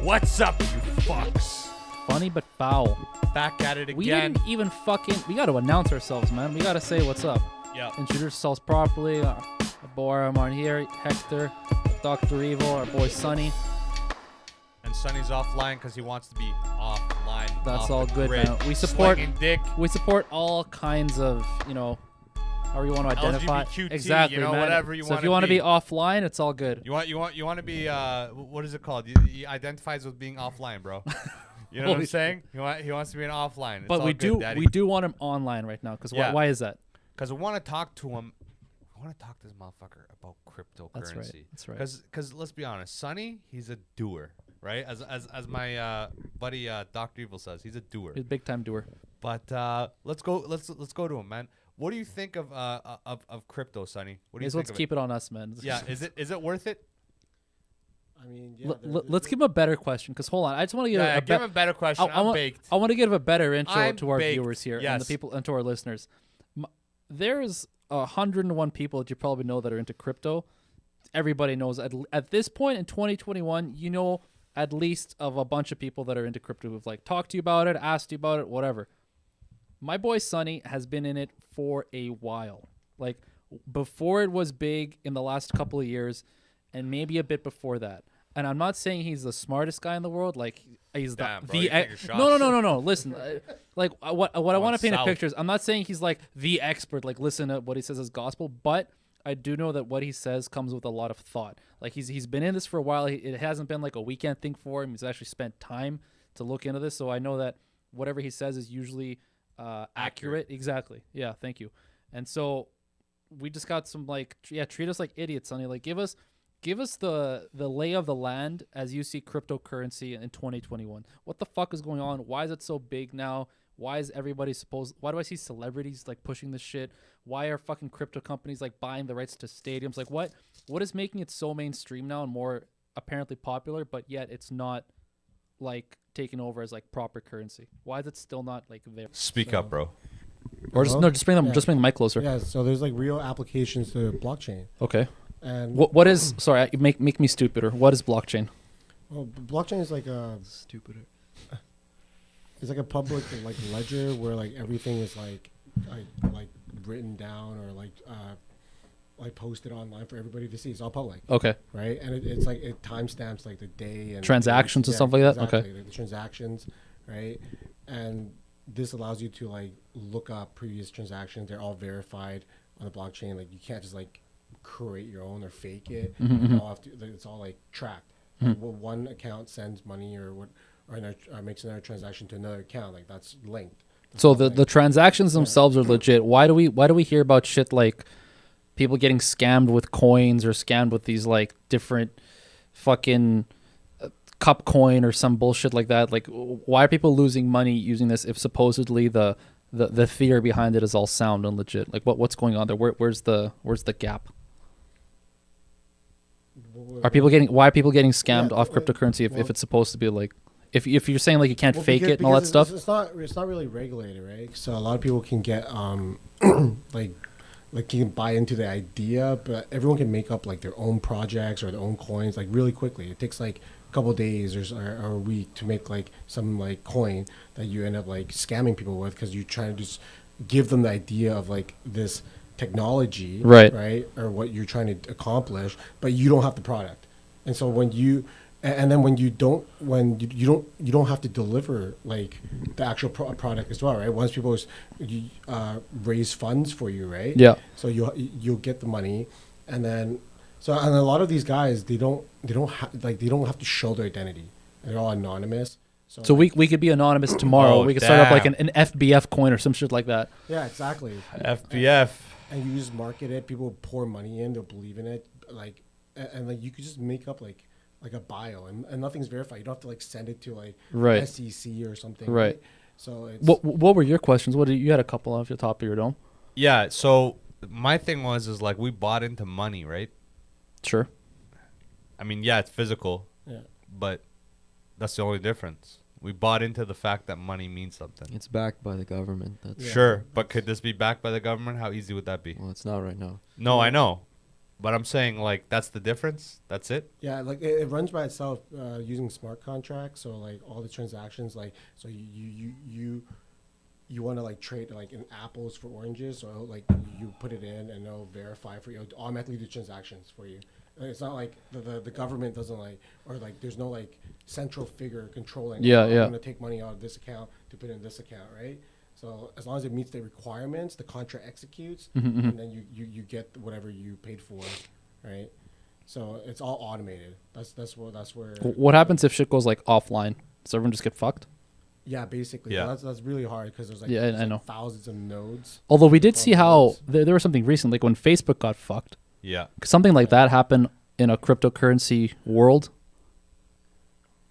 What's up, you fucks? Funny but foul. Back at it again. We didn't even we got to announce ourselves, man. We got to say what's up. Yeah. Introduce ourselves properly. Our boy Armand here, Hector, Dr. Evil, our boy Sonny. And Sonny's offline because he wants to be offline. That's off all the good, grid, man. We support dick. We support all kinds of, however you want to identify. LGBTQT, Exactly, man. whatever you want. So if you want to be offline, it's all good. You want to be what is it called? He identifies with being offline, bro. You know what I'm saying? He wants to be an offline. It's But all good, Daddy. we do want him online right now because why is that? Because I want to talk to him. I want to talk to this motherfucker about cryptocurrency. That's right. Because let's be honest, Sonny, he's a doer, right? As my buddy Dr. Evil says, he's a doer. He's a big time doer. But let's go to him, man. What do you think of crypto, Sonny? What do you think? Let's keep it on us, man. Yeah, is it worth it? I mean, yeah. Let's give him a better question. Because hold on, I just want to give him a better question. I'm baked. I want to give a better intro I'm to our baked. viewers here Yes. and the people and to our listeners. There's 101 people that you probably know that are into crypto. Everybody knows at this point in 2021, you know at least of a bunch of people that are into crypto who've like talked to you about it, asked you about it, whatever. My boy Sonny has been in it for a while. Like before it was big in the last couple of years and maybe a bit before that. And I'm not saying he's the smartest guy in the world. Like he's Damn, bro, the you taking shots. no. Listen, like what I want to paint south. a picture is I'm not saying he's like the expert. Like listen to what he says as gospel, but I do know that what he says comes with a lot of thought. Like he's been in this for a while. It hasn't been like a weekend thing for him. He's actually spent time to look into this. So I know that whatever he says is usually accurate. Exactly. Yeah. Thank you. And so we just got some treat us like idiots, Sonny. Like give us the lay of the land as you see cryptocurrency in 2021. What the fuck is going on? Why is it so big now? Why is everybody why do I see celebrities like pushing this shit? Why are fucking crypto companies like buying the rights to stadiums? Like what is making it so mainstream now and more apparently popular, but yet it's not like taken over as like proper currency? Why is it still not like there? Speak up, bro. Or just bring the mic closer. Yeah, so there's like real applications to blockchain. Okay. And what is sorry, make me stupider. What is blockchain? well, blockchain is like Stupider. it's like a public like ledger where like everything is like written down or like posted online for everybody to see. It's all public. Okay. Right? And it's like it timestamps like the day and Transactions and stuff like that? Exactly, Okay. like the transactions, right? And this allows you to like look up previous transactions. They're all verified on the blockchain. Like you can't just like create your own or fake it. Mm-hmm. It's all like tracked. Mm-hmm. Like, one account sends money or makes another transaction to another account. Like that's linked. So the transactions themselves are legit. Why do we hear about shit like people getting scammed with coins or scammed with these like different fucking cup coin or some bullshit like that? Like why are people losing money using this if supposedly the theory behind it is all sound and legit? Like what's going on there? Where's the gap? Why are people getting scammed off cryptocurrency if it's supposed to be like if you're saying like you can't fake it and all that stuff? It's not really regulated, right? So a lot of people can get like you can buy into the idea, but everyone can make up like their own projects or their own coins like really quickly. It takes like a couple of days or a week to make like some like coin that you end up like scamming people with because you're trying to just give them the idea of like this technology, right, or what you're trying to accomplish, but you don't have the product. And so when you don't have to deliver like the actual product as well, right? Once people raise funds for you, right? Yeah. So you'll get the money, and a lot of these guys they don't have to show their identity. They're all anonymous. So we could be anonymous tomorrow. Oh, we could start up like damn. an FBF coin or some shit like that. Yeah, exactly. FBF. And you just market it. People pour money in. They'll believe in it. Like, and like you could just make up like a bio and nothing's verified. You don't have to like send it to like SEC or something. Right. So it's what were your questions? You had a couple off the top of your dome? Yeah. So my thing is like we bought into money, right? Sure. I mean, yeah, it's physical. Yeah. But that's the only difference. We bought into the fact that money means something. It's backed by the government. That's Sure, but could this be backed by the government? How easy would that be? Well, it's not right now. No, I know. But I'm saying like that's the difference. That's it. Yeah, like it runs by itself using smart contracts. So like all the transactions, like so you want to like trade like in apples for oranges. So like you put it in and it'll verify for you. It'll automatically do transactions for you. It's not like the government doesn't like, or like there's no like central figure controlling. Yeah, I'm yeah. going to take money out of this account to put in this account, right? So as long as it meets the requirements, the contract executes, and then you get whatever you paid for, right? So it's all automated. That's where. What happens if shit goes like offline? Does everyone just get fucked? Yeah, basically. Yeah. That's really hard because there's like, Yeah, there's I like know. thousands of nodes. Although we did see how Nodes. there was something recent, like when Facebook got fucked. Yeah. Something like that happened in a cryptocurrency world.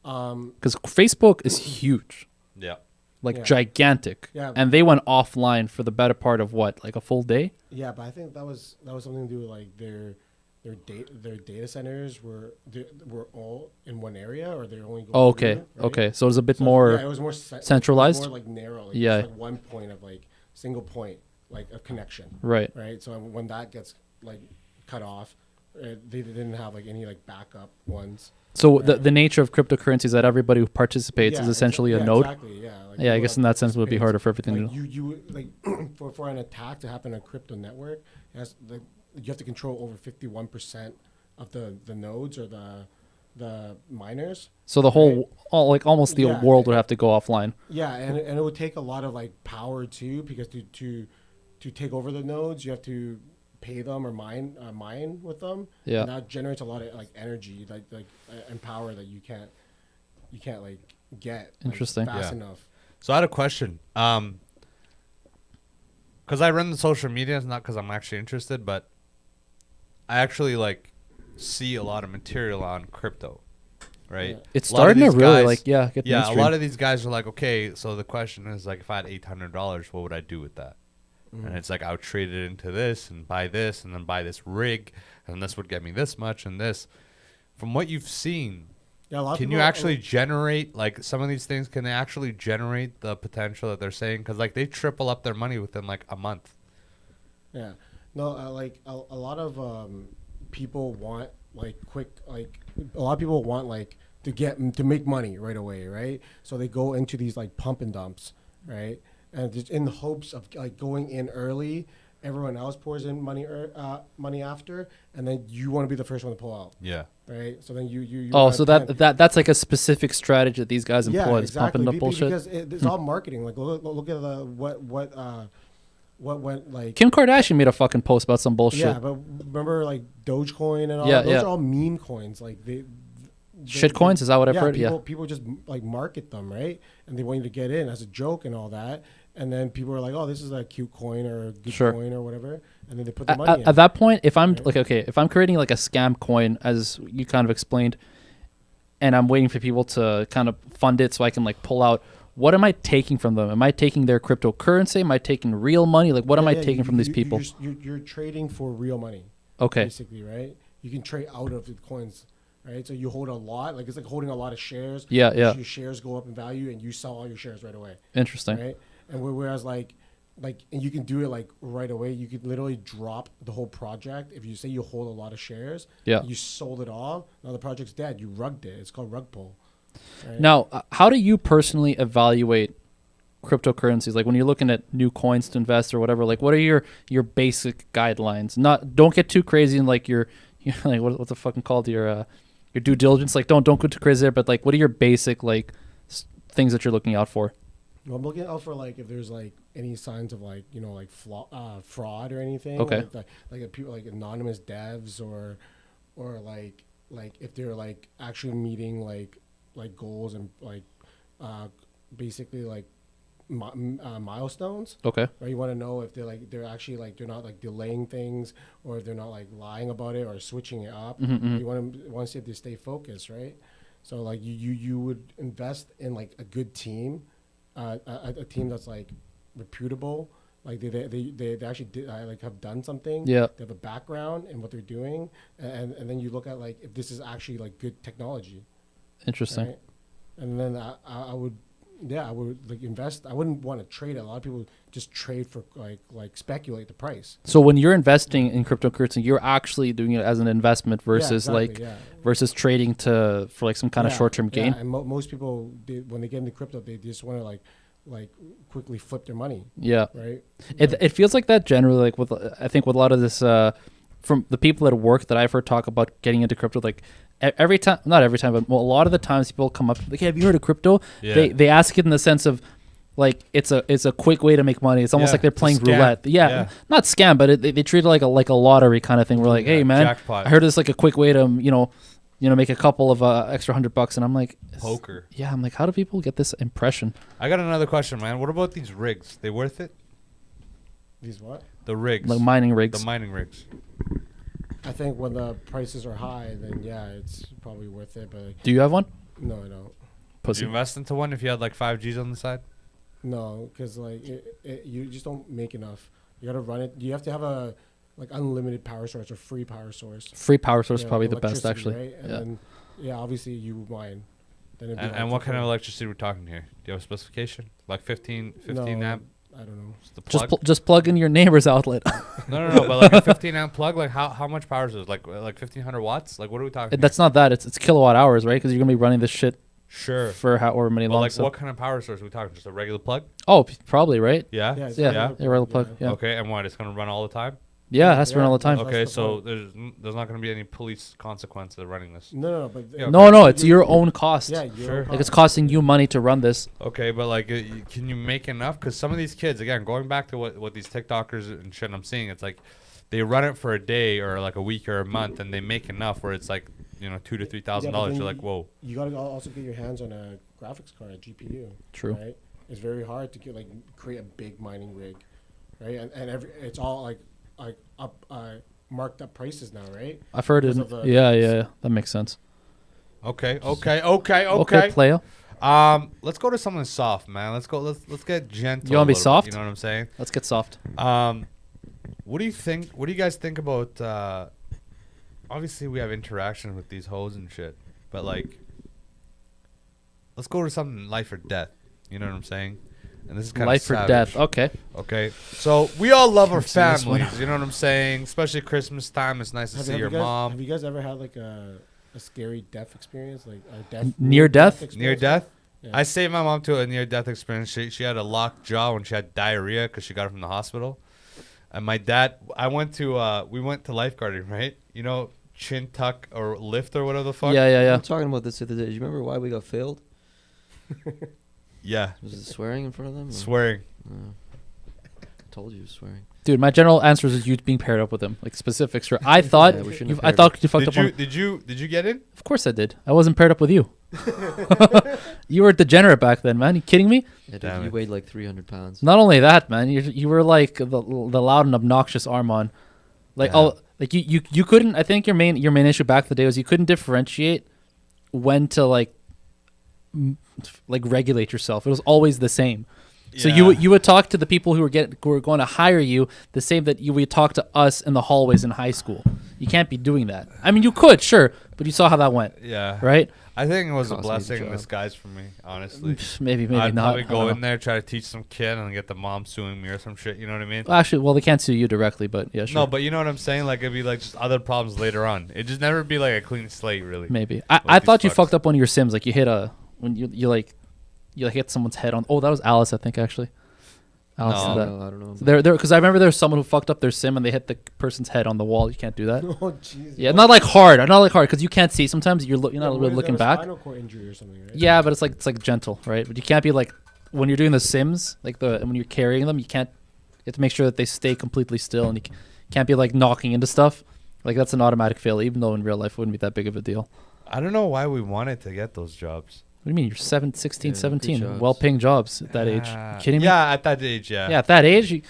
Um, Because Facebook is huge, Yeah. like Yeah. gigantic, Yeah. and they went offline for the better part of what, like a full day. yeah, but I think that was something to do with like their data centers were all in one area, or they only go. Oh, okay, through, right? okay. So it was a bit So, more. yeah, it was more centralized? more like narrow. Like Yeah. just like one point of like single point like of connection, Right. right? So when that gets like cut off, they didn't have like any like backup ones. So Right. the nature of cryptocurrency is that everybody who participates is essentially a node. Exactly, yeah. Like, Yeah, I people guess that in that sense it would be participate, harder for everything to like know. you like for an attack to happen on a crypto network, you have to control over 51% of the nodes or the miners. So the whole, like almost the Yeah. world would have to go offline. Yeah, and it would take a lot of like power too, because to take over the nodes, you have to pay them or mine with them. Yeah. And that generates a lot of like energy, and power that you can't like get. like, Interesting. fast Yeah. enough. So I had a question. Because I run the social media, it's not because I'm actually interested, but I actually like see a lot of material on crypto, right? Yeah. It's A lot of starting to these really guys- like get Yeah, mainstream. a lot of these guys are like, okay, so the question is like, if I had $800, what would I do with that? And it's like I would trade it into this and buy this and then buy this rig, and this would get me this much and this. From what you've seen, Yeah, a lot of can people you actually generate like some of these things? Can they actually generate the potential that they're saying? Because like they triple up their money within like a month. Yeah, no, like a lot of people want like quick, like a lot of people want like to make money right away, right? So they go into these like pump and dumps, right? And just in the hopes of like going in early. Everyone else pours in money after, and then you want to be the first one to pull out, Yeah. right? So then you Oh, wanna so plan- that's like a specific strategy that these guys employ. Is pumping up bullshit. because it's all marketing. Like look at what went like. Kim Kardashian made a fucking post about some bullshit. Yeah, but remember like Dogecoin and all Yeah, that? Those yeah. are all meme coins. Like Shit coins? Is that what I've heard? People, Yeah. people just like market them, right? And they want you to get in as a joke and all that. And then people are like, "Oh, this is a cute coin or a good Sure. coin or whatever," and then they put the money in. At that point, if I'm Right. like, okay, if I'm creating like a scam coin, as you kind of explained, and I'm waiting for people to kind of fund it so I can like pull out, what am I taking from them? Am I taking their cryptocurrency? Am I taking real money? Like, what am I Yeah, taking from these people? You're trading for real money, Okay. basically, right? You can trade out of the coins, right? So you hold a lot, like it's like holding a lot of shares. Yeah, yeah. Your shares go up in value, and you sell all your shares right away. Interesting. Right? And whereas like, and you can do it like right away. You could literally drop the whole project if you say you hold a lot of shares. Yeah. You sold it all. Now the project's dead. You rugged it. It's called rug pull. Right? Now, how do you personally evaluate cryptocurrencies? Like when you're looking at new coins to invest or whatever, like what are your basic guidelines? Don't get too crazy in like your like what's the fucking called your due diligence. Like don't go too crazy there. But like, what are your basic like things that you're looking out for? Well, I'm looking out for like if there's like any signs of like like fraud or anything. Okay. Like if people like anonymous devs or like if they're like actually meeting like goals and like basically like milestones. Okay. Right, you want to know if they're actually like they're not like delaying things, or if they're not like lying about it or switching it up. You want to see if they stay focused, right? So like you would invest in like a good team, a team that's like reputable, like they actually did, like have done something. Yeah. They have a background in what they're doing, and then you look at like if this is actually like good technology. Interesting. Right? And then I would Yeah, I would like invest. I wouldn't want to trade it. A lot of people just trade for like speculate the price. So when you're investing in cryptocurrency, you're actually doing it as an investment versus versus trading for like some kind of short term gain. And most people, when they get into crypto, they just want to like quickly flip their money. Yeah, Right. it feels like that generally. Like I think with a lot of this from the people at work that I've heard talk about getting into crypto, like every time, not every time, but a lot of the times people come up like, hey, have you heard of crypto? Yeah. They ask it in the sense of like it's a quick way to make money. It's almost like they're playing roulette. Yeah, not scam, but they treat it like a lottery kind of thing. We're like, hey man, jackpot. I heard it's like a quick way to make a couple of extra $100, and I'm like, Poker. Yeah, I'm like, how do people get this impression? I got another question, man. What about these rigs? They worth it? These what? The rigs. Like mining rigs. The mining rigs. I think when the prices are high, then yeah, it's probably worth it. But Do you have one? no, I don't. Would Pussy. you invest into one if you had like 5 G's on the side? No, because like you just don't make enough. You gotta run it. You have to have a like unlimited power source or free power source. Free power source is Yeah, probably the best, electricity, actually. Right? And Yeah. then, yeah, obviously you mine. Then it'd be like And what kind of for- electricity we're talking here? Do you have a specification? Like 15 no, amp? I don't know. Just the Just plug? just plug in your neighbor's outlet. No, but like a 15 amp plug, like how much power is it? Like 1500 watts? Like what are we talking? That's not that. It's kilowatt hours, right? Because you're gonna be running this shit Sure. for however many But long. like So. what kind of power source are we talking? Just a regular plug? Oh, probably right. Yeah. Yeah, it's Yeah, regular regular plug. Yeah. Okay, and what? It's gonna run all the time? Yeah, it has to run all the time. That's Okay, the so point. there's not gonna be any police consequence of running this. No, but Yeah, No, it's your own cost. Yeah, Sure. Like it's costing you money to run this. Okay, but like, can you make enough? Because some of these kids, again, going back to what these TikTokers and shit I'm seeing, it's like they run it for a day or like a week or a month, and they make enough where it's like $2,000 to $3,000. You're like, whoa. You gotta also get your hands on a graphics card, a GPU. True. Right. It's very hard to create a big mining rig, right? And it's all like up marked up prices now, right? I've heard it. Because of the- Yeah. That makes sense. Okay. Player. Let's go to something soft, man. Let's get gentle. You wanna be a little bit, soft? You know what I'm saying? Let's get soft. What do you think? What do you guys think about? Obviously, we have interaction with these hoes and shit, but like, let's go to something life or death. You know what I'm saying? And this is kind Life of or death. Okay. Okay, so we all love our Can't see this one. families. You know what I'm saying? Especially Christmas time. It's nice to see your mom. Have you guys ever had like a scary death experience, like a death Near death? Near experience? death. Yeah. I saved my mom to a near death experience. She had a locked jaw when she had diarrhea because she got it from the hospital. And my dad, we went to lifeguarding, right? You know, chin tuck or lift or whatever the fuck. We Yeah. were talking about this the other day. Do you remember why we got failed? Yeah. Was it swearing in front of them? or- Swearing. Told you swearing. Dude, my general answer is you being paired up with him. Like specifics. Sure. I thought Yeah, we shouldn't you. have I paired thought you fucked Did up. you get in? Of course I did. I wasn't paired up with you. You were degenerate back then, man. You kidding me? Yeah, dude, Damn you it. weighed like 300 pounds. Not only that, man. You were like the loud and obnoxious Armon. Like Yeah. you couldn't. I think your main issue back the day was you couldn't differentiate when to like regulate yourself. It was always the same. So you would talk to the people who were going to hire you the same that you would talk to us in the hallways in high school. You can't be doing that. I mean, you could, sure, but you saw how that went, Yeah. right? I think it was a Cost me the blessing in job. disguise for me, honestly. Maybe I'd not. probably I go don't in know. there, try to teach some kid, and get the mom suing me or some shit. You know what I mean? Actually, they can't sue you directly, but yeah, sure. No, but you know what I'm saying? Like, it'd be like just other problems later on. It'd just never be like a clean slate, really. Maybe. With I these thought you fucks. fucked up one of your sims. Like you hit when you hit someone's head on. Oh, that was Alice, I think actually. Alice No. did that. I don't know. So there, because I remember there was someone who fucked up their sim and they hit the person's head on the wall. You can't do that. Oh jeez. Yeah, not like hard, because you can't see. Sometimes you're not really looking back. Spinal cord injury or something, right? Yeah, but it's like gentle, right? But you can't be like when you're doing the sims, when you're carrying them, you can't. You have to make sure that they stay completely still, and you can't be like knocking into stuff. Like that's an automatic fail, even though in real life it wouldn't be that big of a deal. I don't know why we wanted to get those jobs. What do you mean? You're 16, Yeah, good 17, jobs. well-paying jobs at that age. Ah, You kidding me? Yeah, at that age, yeah. Yeah, at that age,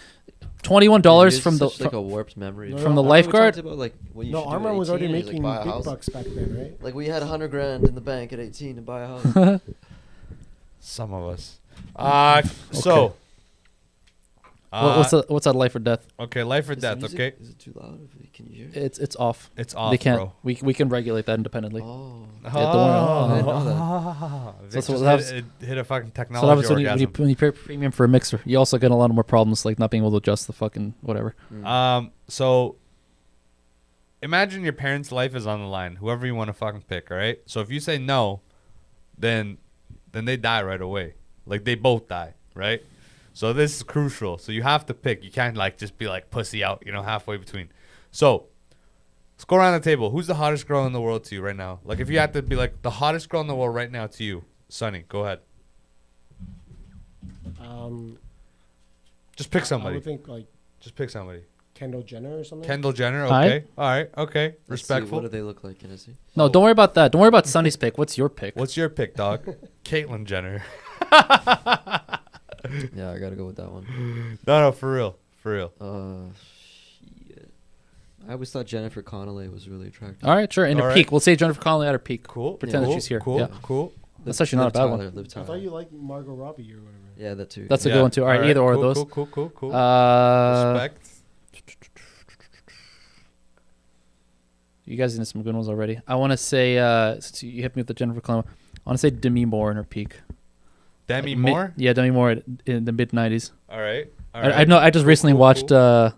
$21 from the. like a warped memory. No, from the no, Remember we lifeguard? talked about, like, what you No, should do at Armand was already 18, is, like, making buy a big house. bucks back then, right? Like we had $100,000 in the bank at 18 to buy a house. Some of us. So, What's that life or death? Okay, life or Is the death. music- Okay, Is it too loud? Can you hear? It's off. it's off, They can't. bro. We can regulate that independently. Oh. Yeah, don't worry. I didn't know Vic So just that was- hit a fucking So that technology happens orgasm. when you pay premium for a mixer. You also get a lot more problems like not being able to adjust the fucking whatever. So imagine your parents' life is on the line, whoever you want to fucking pick, all right? So if you say no, then they die right away. Like they both die, right? So this is crucial. So you have to pick. You can't like just be like pussy out, halfway between. So let's go around the table. Who's the hottest girl in the world to you right now? Like if you had to be like the hottest girl in the world right now to you, Sonny, go ahead. Just pick I somebody. would think like Just pick somebody. Kendall Jenner or something. Kendall Jenner, Hi. okay. All right, okay. Let's see, Respectful. what do they look like? Can I see? No, don't worry about that. Don't worry about Sonny's pick. What's your pick? What's your pick, dog? Caitlyn Jenner. Yeah, I gotta go with that one. No, for real. For real. Shit. I always thought Jennifer Connelly was really attractive. All right, sure. In All her right. peak, we'll say Jennifer Connelly at her peak. Cool. Pretend that cool, she's here. Cool, Yeah. cool. That's actually not a bad one. Liv I Tyler. thought you liked Margot Robbie or whatever. Yeah, that too. That's a Yeah. good one too. All right, either or cool, of those. Cool, cool, cool, cool. Respect. Respect. You guys did some good ones already. I want to say, since you hit me with the Jennifer Connelly, I want to say Demi Moore in her peak. Demi Like, Moore? Yeah, Demi Moore in the mid '90s. All right. All I right. know. I just recently Cool, watched. cool.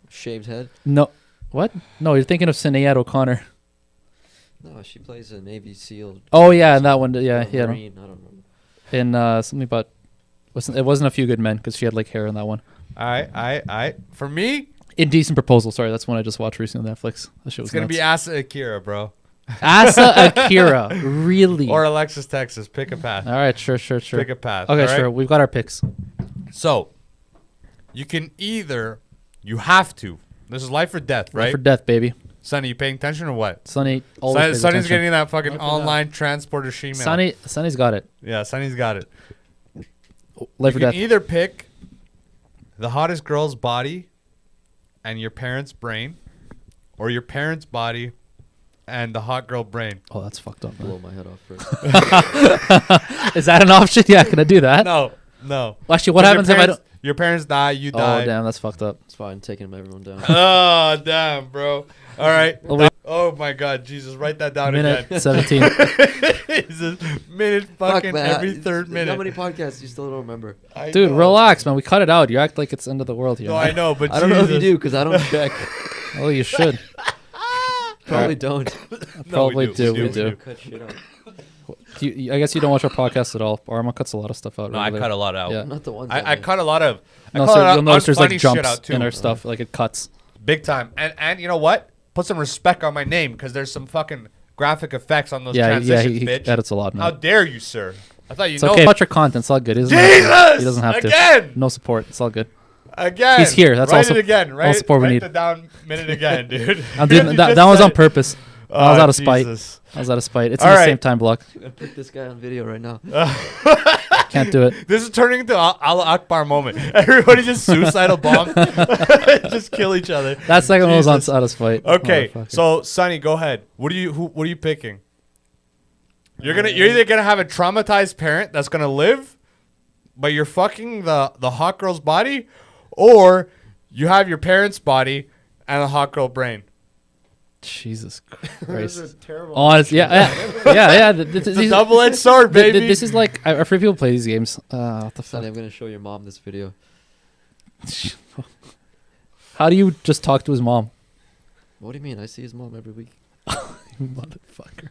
Shaved head. No, what? No, you're thinking of Sinead O'Connor. No, she plays a Navy SEAL. Oh yeah, and that one. Yeah, or yeah. No. Marine, I don't remember. In something about. It wasn't A Few Good Men because she had like hair in that one. All right. For me, Indecent Proposal. Sorry, that's one I just watched recently on Netflix. That shit was it's going to be nuts. Asa Akira, bro. Asa Akira. Really? Or Alexis Texas. Pick a path. All right, sure. Pick a path. Okay, all right? sure. We've got our picks. So, you can either, you have to. This is life or death, right? For death, baby. Sonny, you paying attention or what? Sonny always pays Sonny's attention. getting that fucking Life or death. online transporter shemale. Sonny's got it. Yeah, Sonny's got it. Life You or can death. either pick the hottest girl's body and your parents' brain, or your parents' body and the hot girl brain. Oh, that's fucked up. Blow Man. my head off first. Is that an option? Yeah, can I do that? No. Well, actually, what 'Cause happens if I don't? Your parents die, you die. Oh, damn, that's fucked up. It's fine, taking everyone down. Oh, damn, bro. All right. Oh, wait. Oh, my God. Jesus, write that down Minute again. 17. Jesus. Minute fucking man. every third minute. How many podcasts you still don't remember? I Dude, know. relax, man. We cut it out. You act like it's the end of the world here. No, man. I know, but I don't know if you Jesus. do because I don't check. Oh, you should. Probably don't. Probably we do. do, We we do. do. Cut shit out. I guess you don't watch our podcast at all. Arma cuts a lot of stuff out. No, I cut a lot out. Yeah. I'm not the one. I cut a lot of. No, cut so a lot you'll notice there's like unfunny shit out jumps too. in our stuff. Like it cuts. Big time. And you know what? Put some respect on my name because there's some fucking graphic effects on those Yeah, transitions, he bitch. edits a lot, How man. dare you, sir? I thought you It's know. okay. Watch your content. It's all good. He doesn't Jesus! have to. He doesn't have to. Again! No support. It's all good. Again. He's here. That's write also- it again. all Write, support we write need. the down minute again, dude. I'm doing You that. just That was said on it. purpose. I was out of spite. Jesus. I was out of spite. It's All in the right. same time block. I'm gonna put this guy on video right now. Can't do it. This is turning into Allah Akbar moment. Everybody just suicidal bomb. Just kill each other. That second one was on Jesus. out of spite. Okay, Motherfucker. so Sonny, go ahead. What are you picking? You're either gonna have a traumatized parent that's gonna live, but you're fucking the hot girl's body, or you have your parents' body and the hot girl brain. Jesus Those are Christ. terrible. Honest, yeah. It's a double-edged sword, baby. This is like I forget people play these games. What the Sonny, fuck? I'm gonna show your mom this video. How do you just talk to his mom? What do you mean? I see his mom every week. You motherfucker.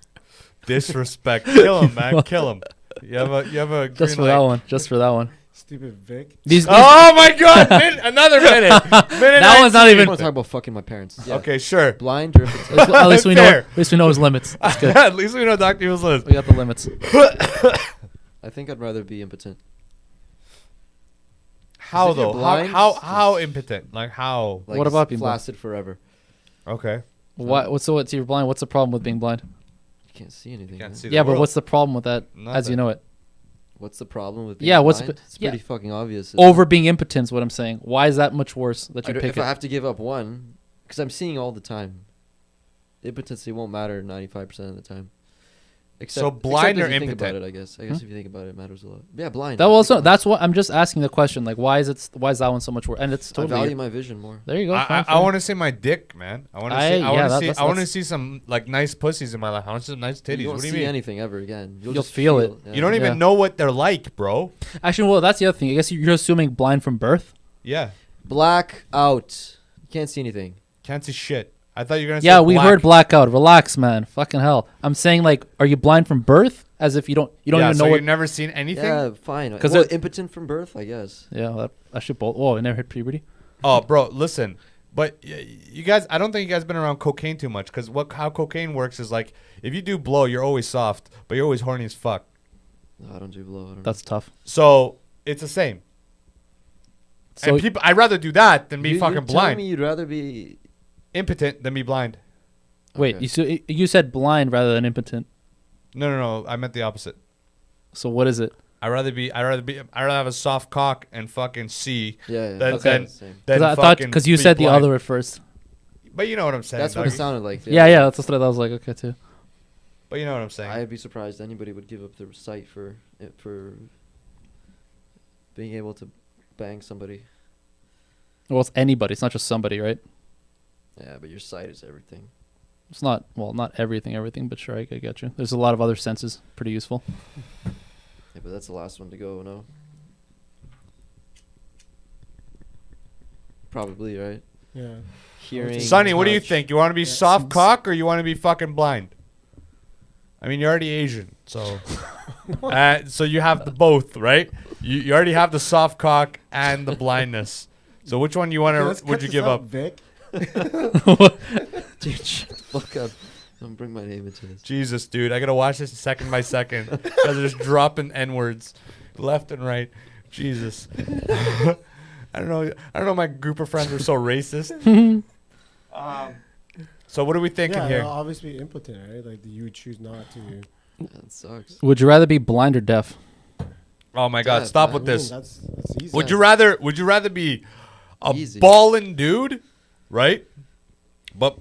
Disrespect. Kill him, man. Kill him. You have a green Just for light. that one. Just for that one. Stupid Vic. These Oh my God! Another minute. That one's not I even. want to talk about fucking my parents. Yeah. Okay, sure. Blind or if it's At least we know. Fair. At least we know his limits. That's good. At least we know Dr. Evil's list. We got the limits. I think I'd rather be impotent. How if you're though? blind, How impotent? Like how? Like What about being flaccid forever? Okay. What's you're blind? What's the problem with being blind? You can't see anything. Can't man. see Yeah, the but world. what's the problem with that? As Nothing. you know it, What's the problem with being Yeah, what's blind? the- It's yeah. pretty fucking obvious. over being impotent is what I'm saying. Why is that much worse that you pick if it? I have to give up one, because I'm seeing all the time, impotency won't matter 95% of the time. So blind except or if you think about impotent? it, I guess. I guess if you think about it, it matters a lot. Yeah, blind. That I also think that's what I'm just asking the question. Like, why is that one so much worse? And it's I totally. value my vision more. There you go. I fine. want to see my dick, man. I want to see. I want to see some like nice pussies in my life. I want to see some nice titties. You won't What do you see mean? anything ever again. You'll You'll just feel it. Yeah. You don't even Yeah. know what they're like, bro. Actually, well, that's the other thing. I guess you're assuming blind from birth. Yeah, Black out. You can't see anything. can't see shit. I thought you were gonna. Yeah, say we black. heard blackout. Relax, man. Fucking hell. I'm saying like, are you blind from birth? As if you don't Yeah, even so know what. you've never seen anything. Yeah, fine. 'Cause Well, it- impotent from birth, I guess. Yeah, I should both. Whoa, I never hit puberty. Oh, bro, listen. But you guys, I don't think you guys been around cocaine too much, because how cocaine works is like, if you do blow, you're always soft, but you're always horny as fuck. No, I don't do blow. I don't That's tough. So it's the same. So And people, I'd rather do that than be You're fucking telling blind, me you'd rather be impotent than be blind. wait, Okay. you said blind rather than impotent. No. I meant the opposite. So what is it? I'd rather have a soft cock and fucking see Yeah. Than- Okay. than- Same. than Because I thought fucking because you be said the blind. other at first. But you know what I'm saying. That's what it doggy. sounded like. Yeah, that's what I was like. Okay, too. But you know what I'm saying. I'd be surprised anybody would give up their sight for being able to bang somebody. Well, it's anybody. It's not just somebody, right? Yeah, but your sight is everything. It's not not everything, but sure, I get you. There's a lot of other senses, pretty useful. Yeah, but that's the last one to go, no? Probably, right? Yeah. Hearing. Sonny, what do you touch. think? You want to be soft cock or you want to be fucking blind? I mean, you're already Asian, so so you have the both, right? You already have the soft cock and the blindness. So which one would you give up? Vic? Dude, shut the fuck up. Don't bring my name into this. Jesus, dude, I gotta watch this second by second. Guys are just dropping n words left and right. Jesus. I don't know. My group of friends were so racist. So what are we thinking Yeah, here? obviously impotent, right? Like you would choose not to. That sucks. Would you rather be blind or deaf? Oh my God! Yeah, Stop I with this. That's easy. Would you rather be a Easy. ballin' dude, right? But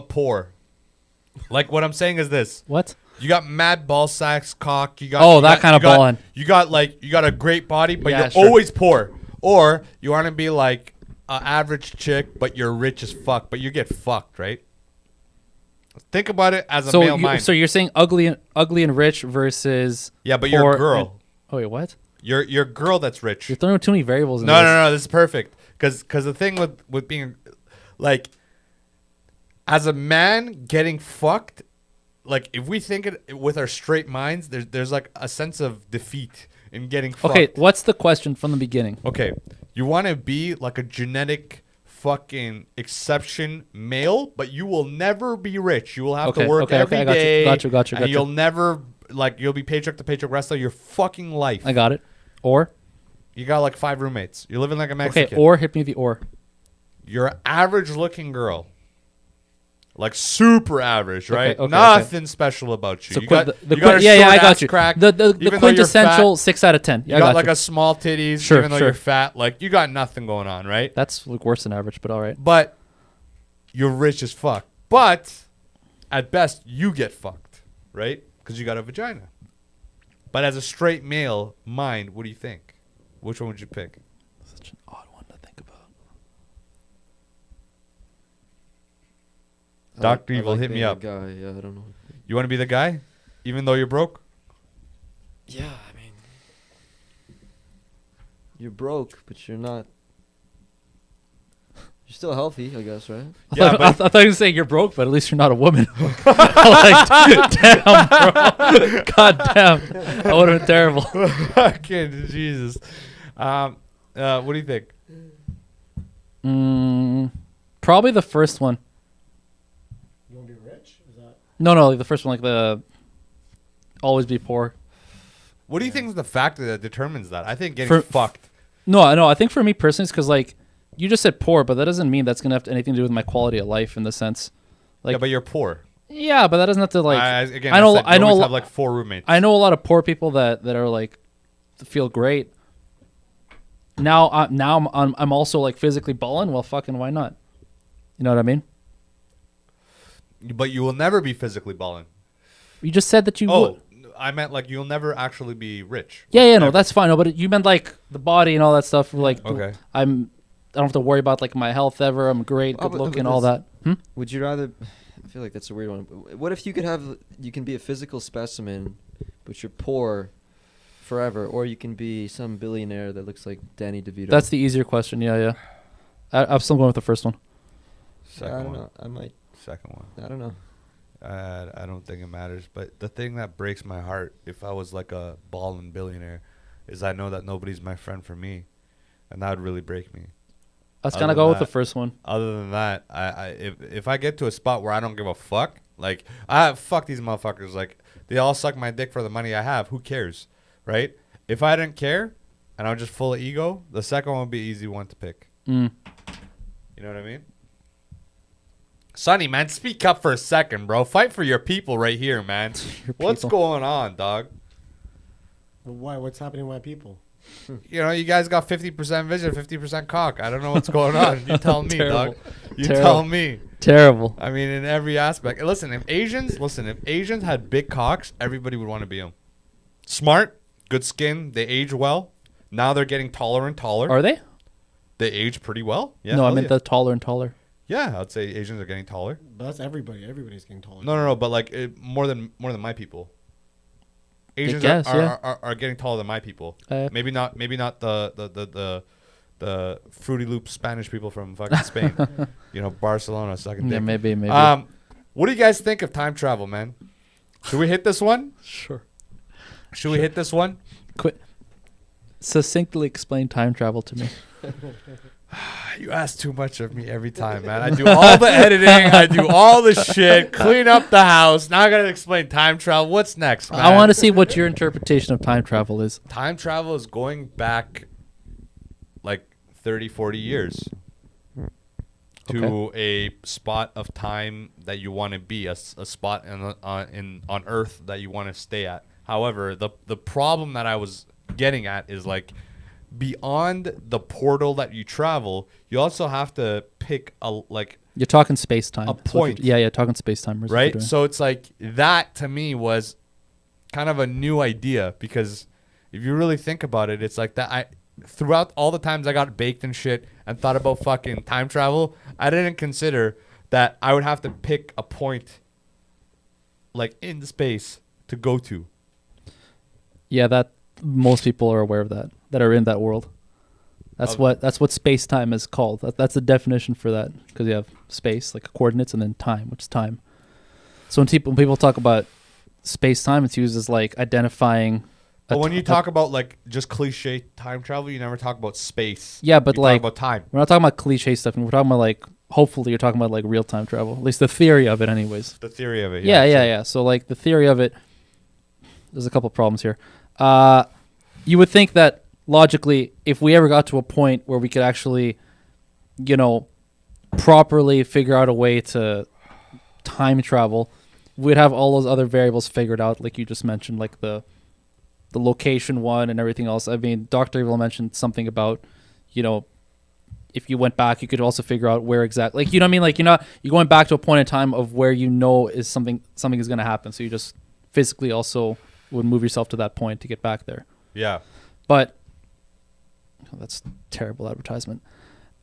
poor. Like what I'm saying is this: What? you got mad ball sacks, cock. You got Oh, you that got- kind of you got- ballin'. You got a great body, but Yeah, you're sure. always poor. Or you want to be like an average chick, but you're rich as fuck, but you get fucked, right? Think about it as a male mind. So you're saying ugly and rich versus Yeah, but you're poor a girl. oh wait, what? You're a girl that's rich. You're throwing too many variables in No, this. no, this is perfect. Because the thing with being, like, as a man getting fucked, like, if we think it with our straight minds, there's like a sense of defeat in getting fucked. Okay, what's the question from the beginning? Okay, you want to be like a genetic fucking exception male, but you will never be rich. You will have to work every I got day. you. Got you. And you'll never, like, you'll be paycheck to paycheck rest of your fucking life. I got it. Or You got like 5 roommates. You're living like a Mexican. okay, or hit me the or. You're an average looking girl. Like super average, right? okay, Nothing special about you. So you got, the you got a yeah, short I got ass you. crack. The even though you're quintessential fat. 6 out of 10. You Yeah, I got got like you. a small titties, Sure, even though sure. you're fat. Like you got nothing going on, right? That's like worse than average, but all right. But you're rich as fuck. But at best, you get fucked, right? Because you got a vagina. But as a straight male mind, what do you think? Which one would you pick? Such an odd one to think about. Dr. I Evil, hit me being a up. Guy. Yeah, I don't know. You want to be the guy, even though you're broke? Yeah, I mean, you're broke, but you're not. You're still healthy, I guess, right? Yeah, I thought you were saying you're broke, but at least you're not a woman. Like, damn, bro. God damn. That would have been terrible. Fucking Jesus. What do you think? Probably the first one. You want to be rich? Is that? No, like the first one, like the always be poor. What do you think is the factor that determines that? I think getting For- fucked. No, I think for me personally, it's because like you just said poor, but that doesn't mean that's gonna have anything to do with my quality of life in the sense. Like, Yeah, but you're poor. yeah, but that doesn't have to like. Again, I know, said I you know, always a have lo- like 4 roommates. I know a lot of poor people that are like feel great. Now, I'm also like physically balling. Well, fucking why not? You know what I mean? But you will never be physically balling. You just said that you Oh, would. I meant like you'll never actually be rich. Yeah, no, Never. that's fine. No, but you meant like the body and all that stuff. Like, Okay. I don't have to worry about like my health ever. I'm great, Oh, good but looking, all this- that. Would you rather? I feel like that's a weird one. What if you can be a physical specimen, but you're poor forever, or you can be some billionaire that looks like Danny DeVito? That's the easier question. Yeah. I'm still going with the first one. I Second don't one. know. I might. Second one. I don't know. I don't think it matters. But the thing that breaks my heart, if I was like a ballin' billionaire, is I know that nobody's my friend for me, and that would really break me. Let's Other kind of than go with the that- first one. Other than that, if I get to a spot where I don't give a fuck, like I fuck these motherfuckers, like they all suck my dick for the money I have. Who cares, right? If I didn't care, and I'm just full of ego, the second one would be an easy one to pick. Mm. You know what I mean? Sonny, man, speak up for a second, bro. Fight for your people right here, man. Your What's people. going on, dog? Why? What's happening with my people? You know, you guys got 50% vision, 50% cock. I don't know what's going on. You tell me, Terrible. dog. You Terrible. tell me. Terrible. I mean, in every aspect. Listen, if Asians had big cocks, everybody would want to be them. Smart, good skin, they age well. Now they're getting taller and taller. Are they? They age pretty well. Yeah. no, I hell meant yeah. the taller and taller. Yeah, I'd say Asians are getting taller. But that's everybody. Everybody's getting taller. No, but like more than my people. Asians guess, are, yeah. are getting taller than my people. Uh, Maybe not the Fruity Loop Spanish people from fucking Spain. You know, Barcelona sucking Yeah, dick. maybe. What do you guys think of time travel, man? Should we hit this one? Sure. Should we hit this one? Quit. Succinctly explain time travel to me. You ask too much of me every time, man. I do all the editing. I do all the shit. Clean up the house. Now I gotta explain time travel. What's next, man? I want to see what your interpretation of time travel is. Time travel is going back like 30, 40 years to a spot of time that you want to be, a spot on Earth that you want to stay at. However, the problem that I was getting at is like beyond the portal that you travel, you also have to pick You're talking space time. A That's what point. Yeah, talking space time. right? So it's like that to me was kind of a new idea because if you really think about it, it's like that. Throughout all the times I got baked and shit and thought about fucking time travel, I didn't consider that I would have to pick a point like in space to go to. Yeah, that most people are aware of that are in that world. That's what space time is called. That's the definition for that because you have space like coordinates and then time, which is time. So when people talk about space time, it's used as like identifying. But when you talk about like just cliche time travel, you never talk about space. Yeah, but you like talk about time. we're not talking about cliche stuff. We're talking about like hopefully you're talking about like real time travel. At least the theory of it, anyways. The theory of it. Yeah. So like the theory of it, there's a couple problems here. You would think that logically, if we ever got to a point where we could actually, properly figure out a way to time travel, we'd have all those other variables figured out, like you just mentioned, like the location one and everything else. I mean, Dr. Evil mentioned something about, if you went back, you could also figure out where exactly, like, you know what I mean? Like, you're going back to a point in time of where is something is going to happen. So you just physically also would move yourself to that point to get back there. Yeah. But that's terrible advertisement.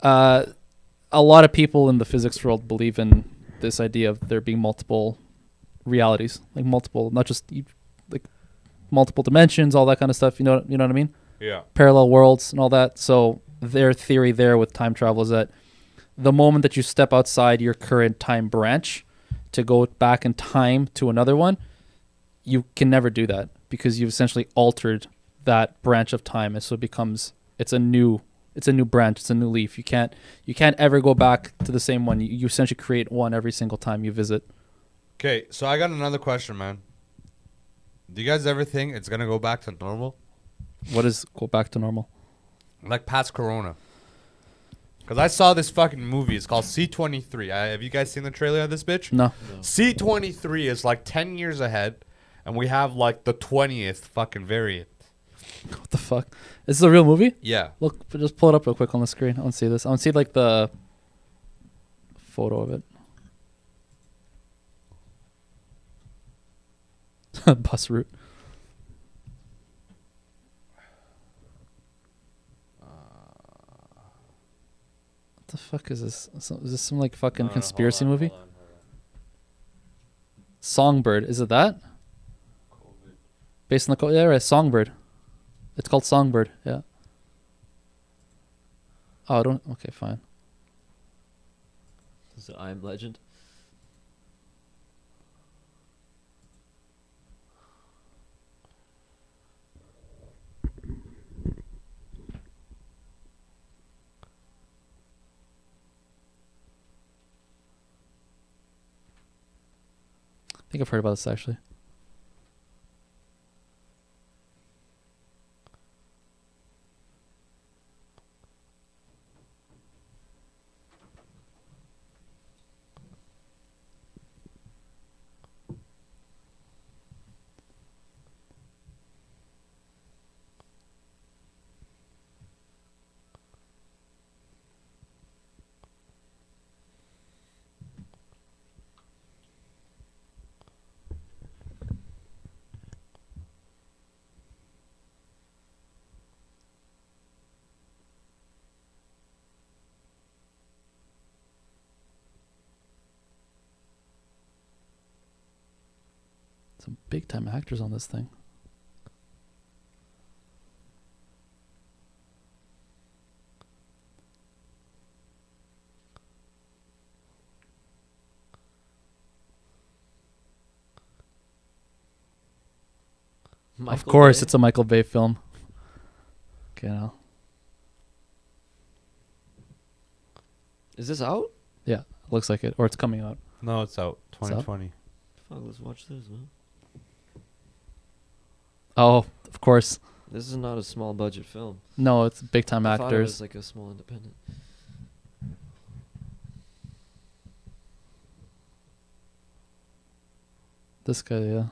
A lot of people in the physics world believe in this idea of there being multiple realities, like multiple, not just like multiple dimensions, all that kind of stuff. You know what I mean? Yeah. Parallel worlds and all that. So their theory there with time travel is that the moment that you step outside your current time branch to go back in time to another one, you can never do that because you've essentially altered that branch of time, and so it's a new branch, it's a new leaf. You can't ever go back to the same one. You essentially create one every single time you visit. Okay, so I got another question, man. Do you guys ever think it's gonna go back to normal? What is go back to normal? Like past Corona. Because I saw this fucking movie. It's called C-23. Have you guys seen the trailer of this bitch? No. C-23 is like 10 years ahead, and we have like the 20th fucking variant. What the fuck? This is a real movie? Yeah. Look, just pull it up real quick on the screen. I want to see this. I want to see like the photo of it. Bus route. What the fuck is this? Is this some like fucking conspiracy movie? Hold on. Songbird. Is it that? Based on the yeah, right. Songbird. It's called Songbird. Yeah. Oh, I don't. Okay, fine. Is it I Am Legend? I think I've heard about this actually. Some big time actors on this thing. Of course, it's a Michael Bay film. Okay, now. Is this out? Yeah, looks like it. Or it's coming out. No, it's out. It's out? 2020. Fuck, let's watch this, man. Oh, of course. This is not a small budget film. No, it's big time I thought it actors. was like a small independent. This guy, yeah.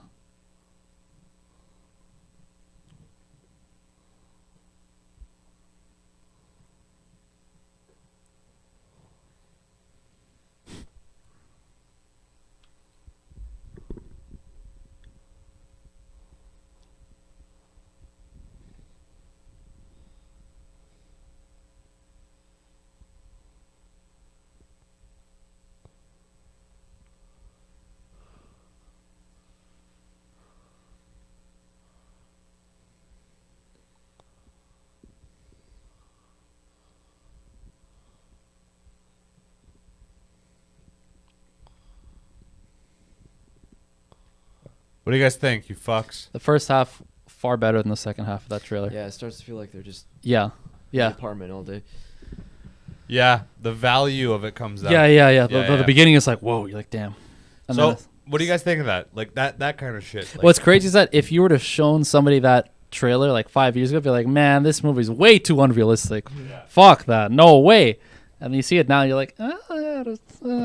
What do you guys think, you fucks? The first half far better than the second half of that trailer. Yeah, it starts to feel like they're just Yeah. in the Yeah. apartment all day. Yeah, the value of it comes out. Yeah. Yeah, The yeah. beginning is like, whoa, you're like, damn. And So, then what do you guys think of that? Like that kind of shit. Like, what's crazy is that if you were to shown somebody that trailer like 5 years ago, be like, man, this movie's way too unrealistic. Yeah. Fuck that. No way. And you see it now, you're like, oh, yeah,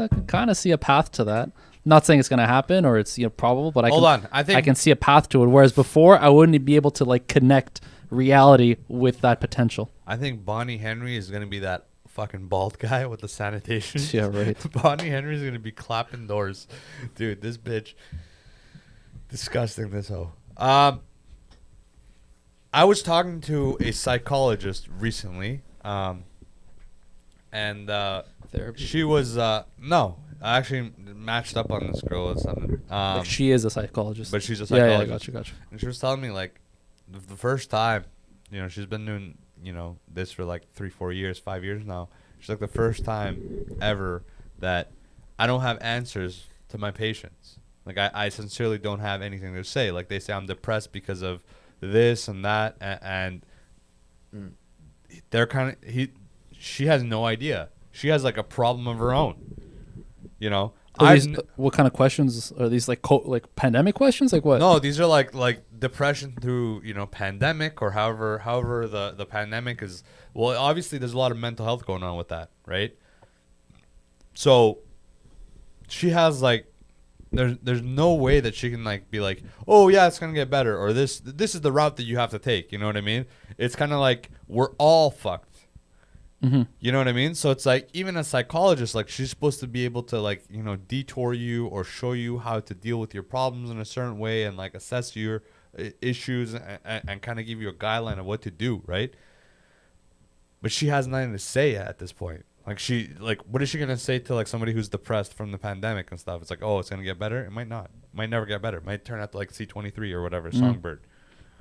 I can kind of see a path to that. Not saying it's going to happen or it's probable, but I can see a path to it. Whereas before, I wouldn't be able to like connect reality with that potential. I think Bonnie Henry is gonna be that fucking bald guy with the sanitation. Yeah, right. Bonnie Henry is gonna be clapping doors, dude. This bitch, disgusting. This hoe. I was talking to a psychologist recently, and Therapy. she was no. I actually matched up on this girl or something. Like she is a psychologist. But she's a Yeah, psychologist. gotcha. And she was telling me like the first time, she's been doing, this for like 3-4 years, 5 years now. She's like the first time ever that I don't have answers to my patients. Like I sincerely don't have anything to say. Like they say I'm depressed because of this and that, and they're kind of she has no idea. She has like a problem of her own. What kind of questions are these? Like like pandemic questions? Like what? No, these are like depression through pandemic or however the pandemic is. Well, obviously there's a lot of mental health going on with that, right? So she has like there's no way that she can like be like, oh yeah, it's gonna get better, or this is the route that you have to take. You know what I mean? It's kind of like we're all fucked. Mm-hmm. You know what I mean? So it's like even a psychologist, like she's supposed to be able to like, detour you or show you how to deal with your problems in a certain way and like assess your issues and kind of give you a guideline of what to do, right? But she has nothing to say at this point. Like what is she gonna say to like somebody who's depressed from the pandemic and stuff? It's like, oh, it's gonna get better. It might not. It might never get better. It might turn out to like C23 or whatever, Songbird.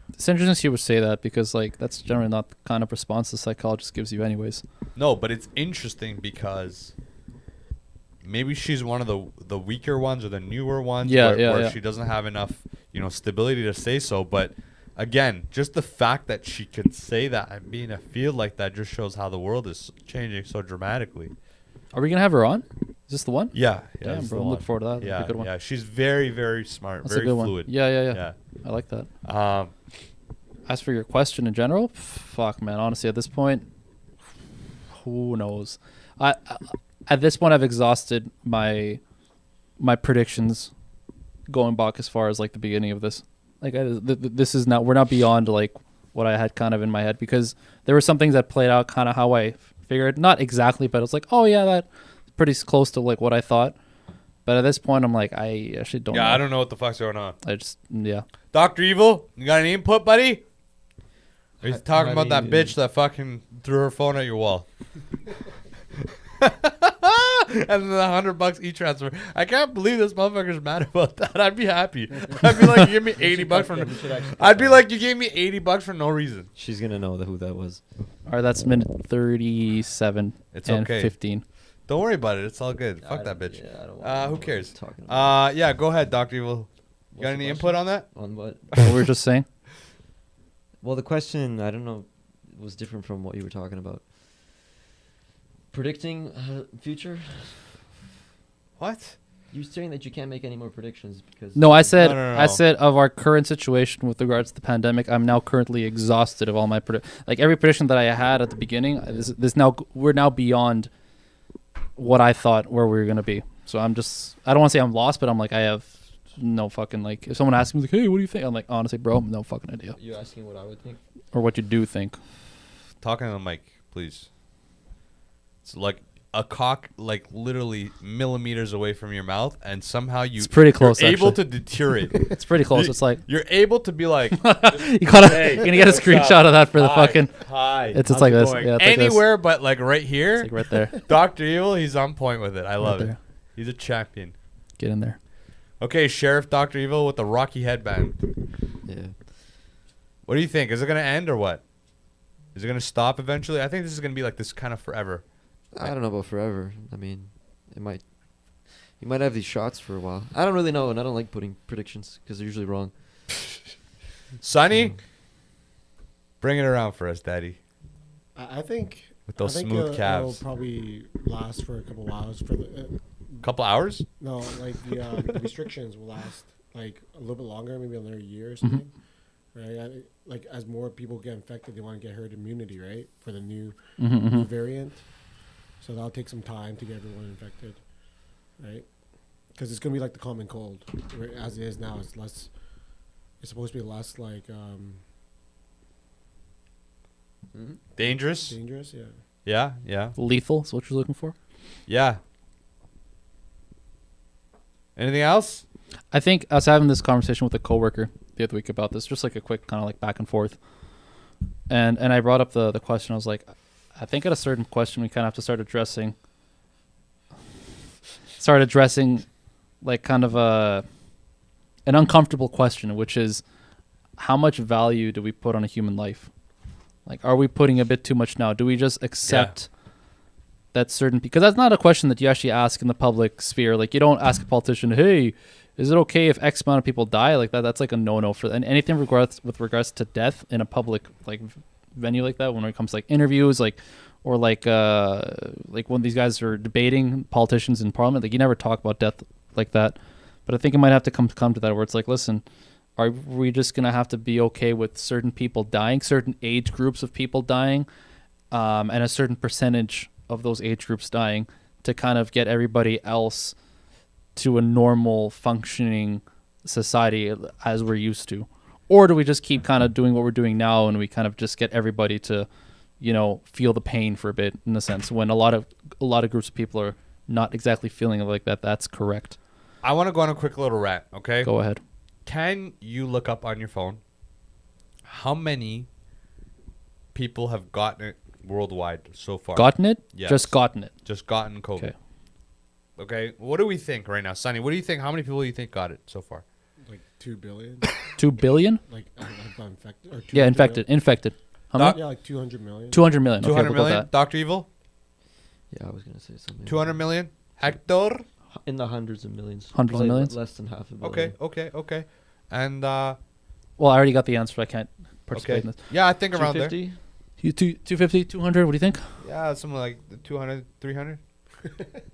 It's interesting she would say that because like that's generally not the kind of response the psychologist gives you anyways. No, but it's interesting because maybe she's one of the weaker ones or the newer ones where she doesn't have enough, stability to say so. But again, just the fact that she can say that and be in a field like that just shows how the world is changing so dramatically. Are we gonna have her on? Is this the one? Yeah. Damn, this bro, the I'm one. looking forward to that. Yeah, That'd be a good one. yeah. She's very, very smart, That's very a good fluid. one. Yeah. I like that. As for your question in general, fuck, man. Honestly, at this point, who knows? At this point, I've exhausted my predictions going back as far as like the beginning of this. Like, this is not. We're not beyond like what I had kind of in my head because there were some things that played out kind of how I figured. Not exactly, but it's like, oh yeah, that's pretty close to like what I thought. But at this point, I'm like, I actually don't. Yeah, know. I don't know what the fuck's going on. Yeah. Dr. Evil, you got any input, buddy? Are you talking I about that mean- bitch that fucking threw her phone at your wall? And then the $100 e-transfer. I can't believe this motherfucker's mad about that. I'd be happy. I'd be like, you give me $80 for no. I'd be like, you gave me $80 for no reason. She's gonna know who that was. All right, that's minute 37 It's and okay. 15. Don't worry about it. It's all good. I Fuck that don't- bitch. yeah, I don't wanna Who know cares? what you're talking about. Yeah, go ahead, Dr. Evil. You got What's any the input on that? On what? What we were just saying. Well, the question, I don't know, was different from what you were talking about. Predicting future? What? You're saying that you can't make any more predictions because... No, I said No. I said of our current situation with regards to the pandemic, I'm now currently exhausted of all my like every prediction that I had at the beginning. We're now beyond what I thought where we were gonna be. So I don't want to say I'm lost, but I'm like I have no fucking like. If someone asks me like, hey, what do you think? I'm like, honestly, bro, no fucking idea. You're asking what I would think? Or what you do think. Talking to the mic, please. It's like a cock, like literally millimeters away from your mouth, and somehow It's pretty close, You're able actually. to deter it. It's pretty close. It's like You're able to be like, you gotta you're gonna get a screenshot of that for the Hi. fucking. hi. It's like this. Yeah, it's like this. Anywhere but like right It's here. like right there. Dr. Evil, he's on point with it. I love it. there. He's a champion. Get in there. Okay, Sheriff Dr. Evil with the Rocky headband. Yeah. What do you think? Is it going to end or what? Is it going to stop eventually? I think this is going to be like this kind of forever. I don't know about forever. I mean, it might... You might have these shots for a while. I don't really know, and I don't like putting predictions because they're usually wrong. Sonny, bring it around for us, Daddy. I think With those I think smooth it'll calves. probably last for a couple hours. For the Couple hours? no, like the restrictions will last like a little bit longer, maybe another year or something. Right? Like as more people get infected, they want to get herd immunity, right, for the new variant. So that'll take some time to get everyone infected, right? Because it's gonna be like the common cold, where as it is now. It's less. It's supposed to be less like Dangerous? dangerous. Yeah. Yeah, yeah, Lethal is what you're looking for. yeah. Anything else? I think I was having this conversation with a coworker the other week about this, just like a quick kind of like back and forth. And I brought up the question. I was like, I think at a certain question we kind of have to start addressing like kind of an uncomfortable question, which is how much value do we put on a human life? Like, are we putting a bit too much now? Do we just accept that certain, because that's not a question that you actually ask in the public sphere. Like, you don't ask a politician, hey, is it okay if X amount of people die? Like that's like a no-no for, and anything with regards to death in a public like venue like that, when it comes to like interviews, like, or like when these guys are debating, politicians in parliament, like you never talk about death like that. But I think it might have to come to that where it's like, listen, are we just gonna have to be okay with certain people dying, certain age groups of people dying, and a certain percentage of those age groups dying to kind of get everybody else to a normal functioning society as we're used to? Or do we just keep kind of doing what we're doing now and we kind of just get everybody to feel the pain for a bit in a sense when a lot of groups of people are not exactly feeling like that. That's correct. I want to go on a quick little rant, okay? Go ahead. Can you look up on your phone how many people have gotten it worldwide so far? Gotten it? Yes. Just gotten it. Just gotten COVID. Okay. Okay. What do we think right now? Sonny, what do you think? How many people do you think got it so far? Like 2 billion. 2 billion? Like I've got infected. Or Yeah, 200 infected. million. Infected. How Doc- many? Yeah, like 200 million. 200 million. 200 okay, we'll go with million? that. Dr. Evil? Yeah, I was gonna say something. 200 million? Hector? In the hundreds of millions. Hundreds of Probably millions? Less than half a billion. Okay. And, Well, I already got the answer. I can't participate okay. in this. Yeah, I think around there. 250? 250, 200, what do you think? Yeah, something like 200, 300.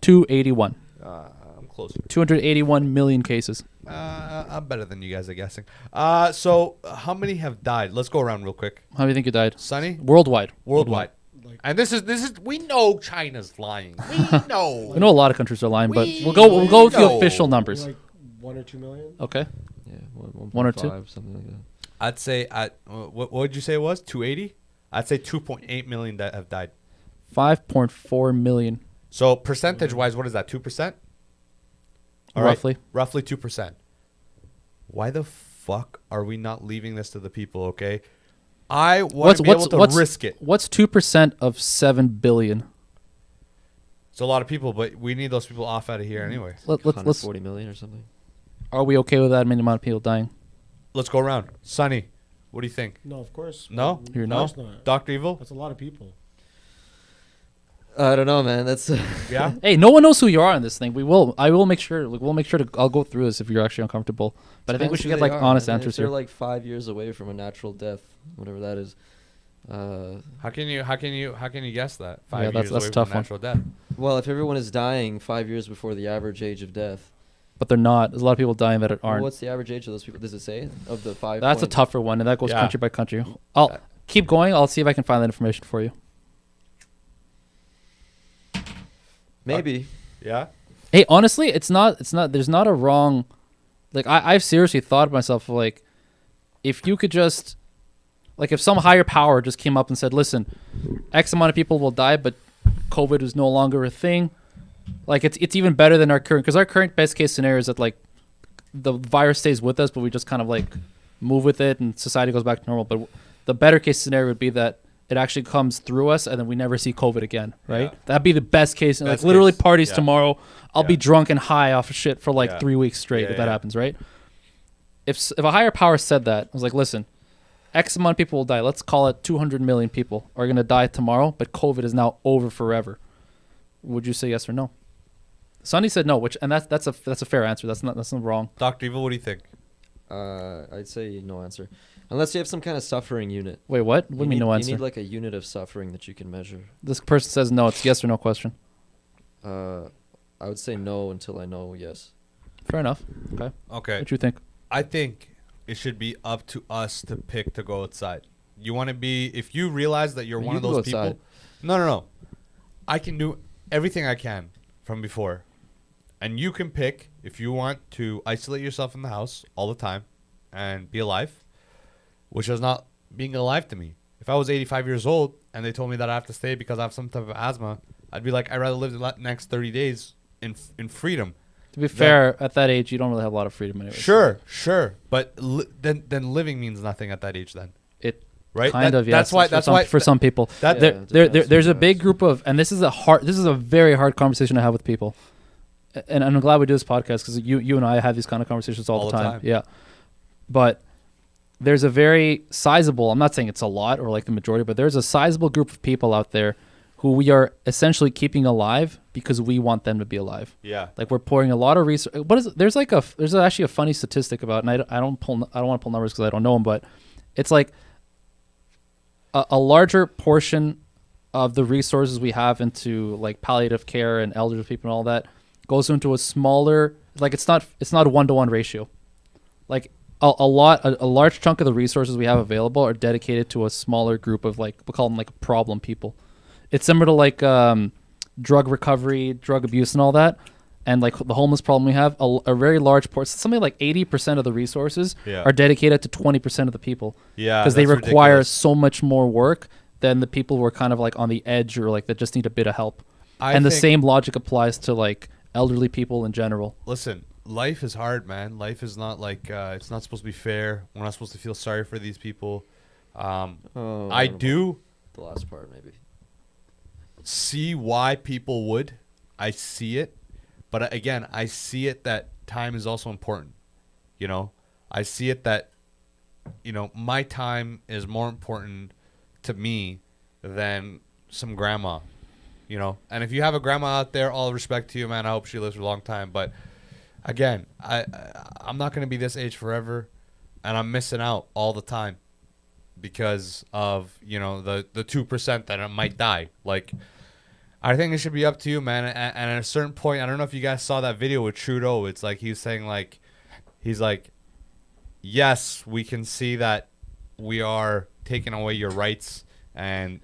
281. I'm closer. 281 million cases. I'm better than you guys are guessing. So how many have died? Let's go around real quick. How do you think you died? Sonny? Worldwide. Worldwide. Like, And this is we know China's lying. We know. I know a lot of countries are lying, but We we'll go with the know. official maybe numbers. like 1 or 2 million. Okay. Yeah, 1 or 2? 1.5, something like that. I'd say what would you say it was? 280? I'd say 2.8 million that have died. 5.4 million. So percentage wise, what is that? 2%? All right. Roughly. Roughly 2%. Why the fuck are we not leaving this to the people, okay? I want to be able to risk it. What's 2% of 7 billion? It's a lot of people, but we need those people off out of here anyway. Let's 140 million or something. Are we okay with that many amount of people dying? Let's go around. Sonny, what do you think? No, of course. No? You're Of No? course not. Dr. Evil? That's a lot of people. I don't know, man. That's Yeah? Hey, no one knows who you are on this thing. I will make sure. We'll make sure to. I'll go through this if you're actually uncomfortable. But I think we should get like honest answers If they're here. like 5 years away from a natural death, whatever that is. How can you guess that? 5 Yeah, that's- years that's away a tough from one. natural death. Well, if everyone is dying 5 years before the average age of death, But they're not. There's a lot of people dying that well, aren't. what's the average age of those people? Does it say of the 5? That's a tougher one, and that goes Yeah. country by country. I'll keep going. I'll see if I can find that information for you. Maybe. Yeah? Hey, honestly, it's not. There's not a wrong. Like I've seriously thought to myself, like, if you could just, like, if some higher power just came up and said, listen, X amount of people will die, but COVID is no longer a thing. Like it's even better than our current, because our current best case scenario is that like the virus stays with us, but we just kind of like move with it and society goes back to normal. But the better case scenario would be that it actually comes through us and then we never see COVID again, right? Yeah. That'd be the best case. And like Best literally case, parties yeah. tomorrow. I'll be Yeah. drunk and high off of shit for like Yeah. 3 weeks straight Yeah, if that yeah. happens, right? If a higher power said that, I was like, listen, X amount of people will die. Let's call it 200 million people are going to die tomorrow, but COVID is now over forever. Would you say yes or no? Sonny said no, that's a fair answer. That's not wrong. Dr. Evil, what do you think? I'd say no answer, unless you have some kind of suffering unit. Wait, what? What do you mean no answer? You need like a unit of suffering that you can measure. This person says no. It's yes or no question. I would say no until I know yes. Fair enough. Okay. Okay. What you think? I think it should be up to us to pick to go outside. You want to be, if you realize that you're You one of can those go outside. people. No. I can do everything I can from before. And you can pick if you want to isolate yourself in the house all the time and be alive, which is not being alive to me. If I was 85 years old and they told me that I have to stay because I have some type of asthma, I'd be like, I'd rather live the next 30 days in freedom. To be fair, at that age, you don't really have a lot of freedom anyway. Sure. But then living means nothing at that age then. It Right? kind of, yes. That's why for some people. that Yeah, There's a depends. big group of, and this is a very hard conversation to have with people. And I'm glad we do this podcast because you and I have these kind of conversations all the time. Yeah. But there's a very sizable, I'm not saying it's a lot or like the majority, but there's a sizable group of people out there who we are essentially keeping alive because we want them to be alive. Yeah. Like we're pouring a lot of research. There's actually a funny statistic about, and I don't want to pull numbers because I don't know them, but it's like a larger portion of the resources we have into like palliative care and elderly people and all that goes into a smaller, like it's not a 1-to-1 ratio. Like a large chunk of the resources we have available are dedicated to a smaller group of like, we'll call them like problem people. It's similar to like drug recovery, drug abuse and all that. And like the homeless problem we have, a very large portion, something like 80% of the resources Yeah. are dedicated to 20% of the people. Yeah. Because they that's require ridiculous. so much more work than the people who are kind of like on the edge or like that just need a bit of help. I And the think- same logic applies to like elderly people in general. Listen, life is hard, man. Life is not like it's not supposed to be fair. We're not supposed to feel sorry for these people. Oh, I don't know do about the last part maybe. see why people would. I see it, but again, I see it that time is also important. You know, I see it that, you know, my time is more important to me than some grandma. You know, and if you have a grandma out there, all respect to you, man. I hope she lives for a long time. But again, I'm not gonna be this age forever, and I'm missing out all the time because of, you know, the 2% that I might die. Like, I think it should be up to you, man. And at a certain point, I don't know if you guys saw that video with Trudeau. It's like he was saying, like, he's like, yes, we can see that we are taking away your rights. And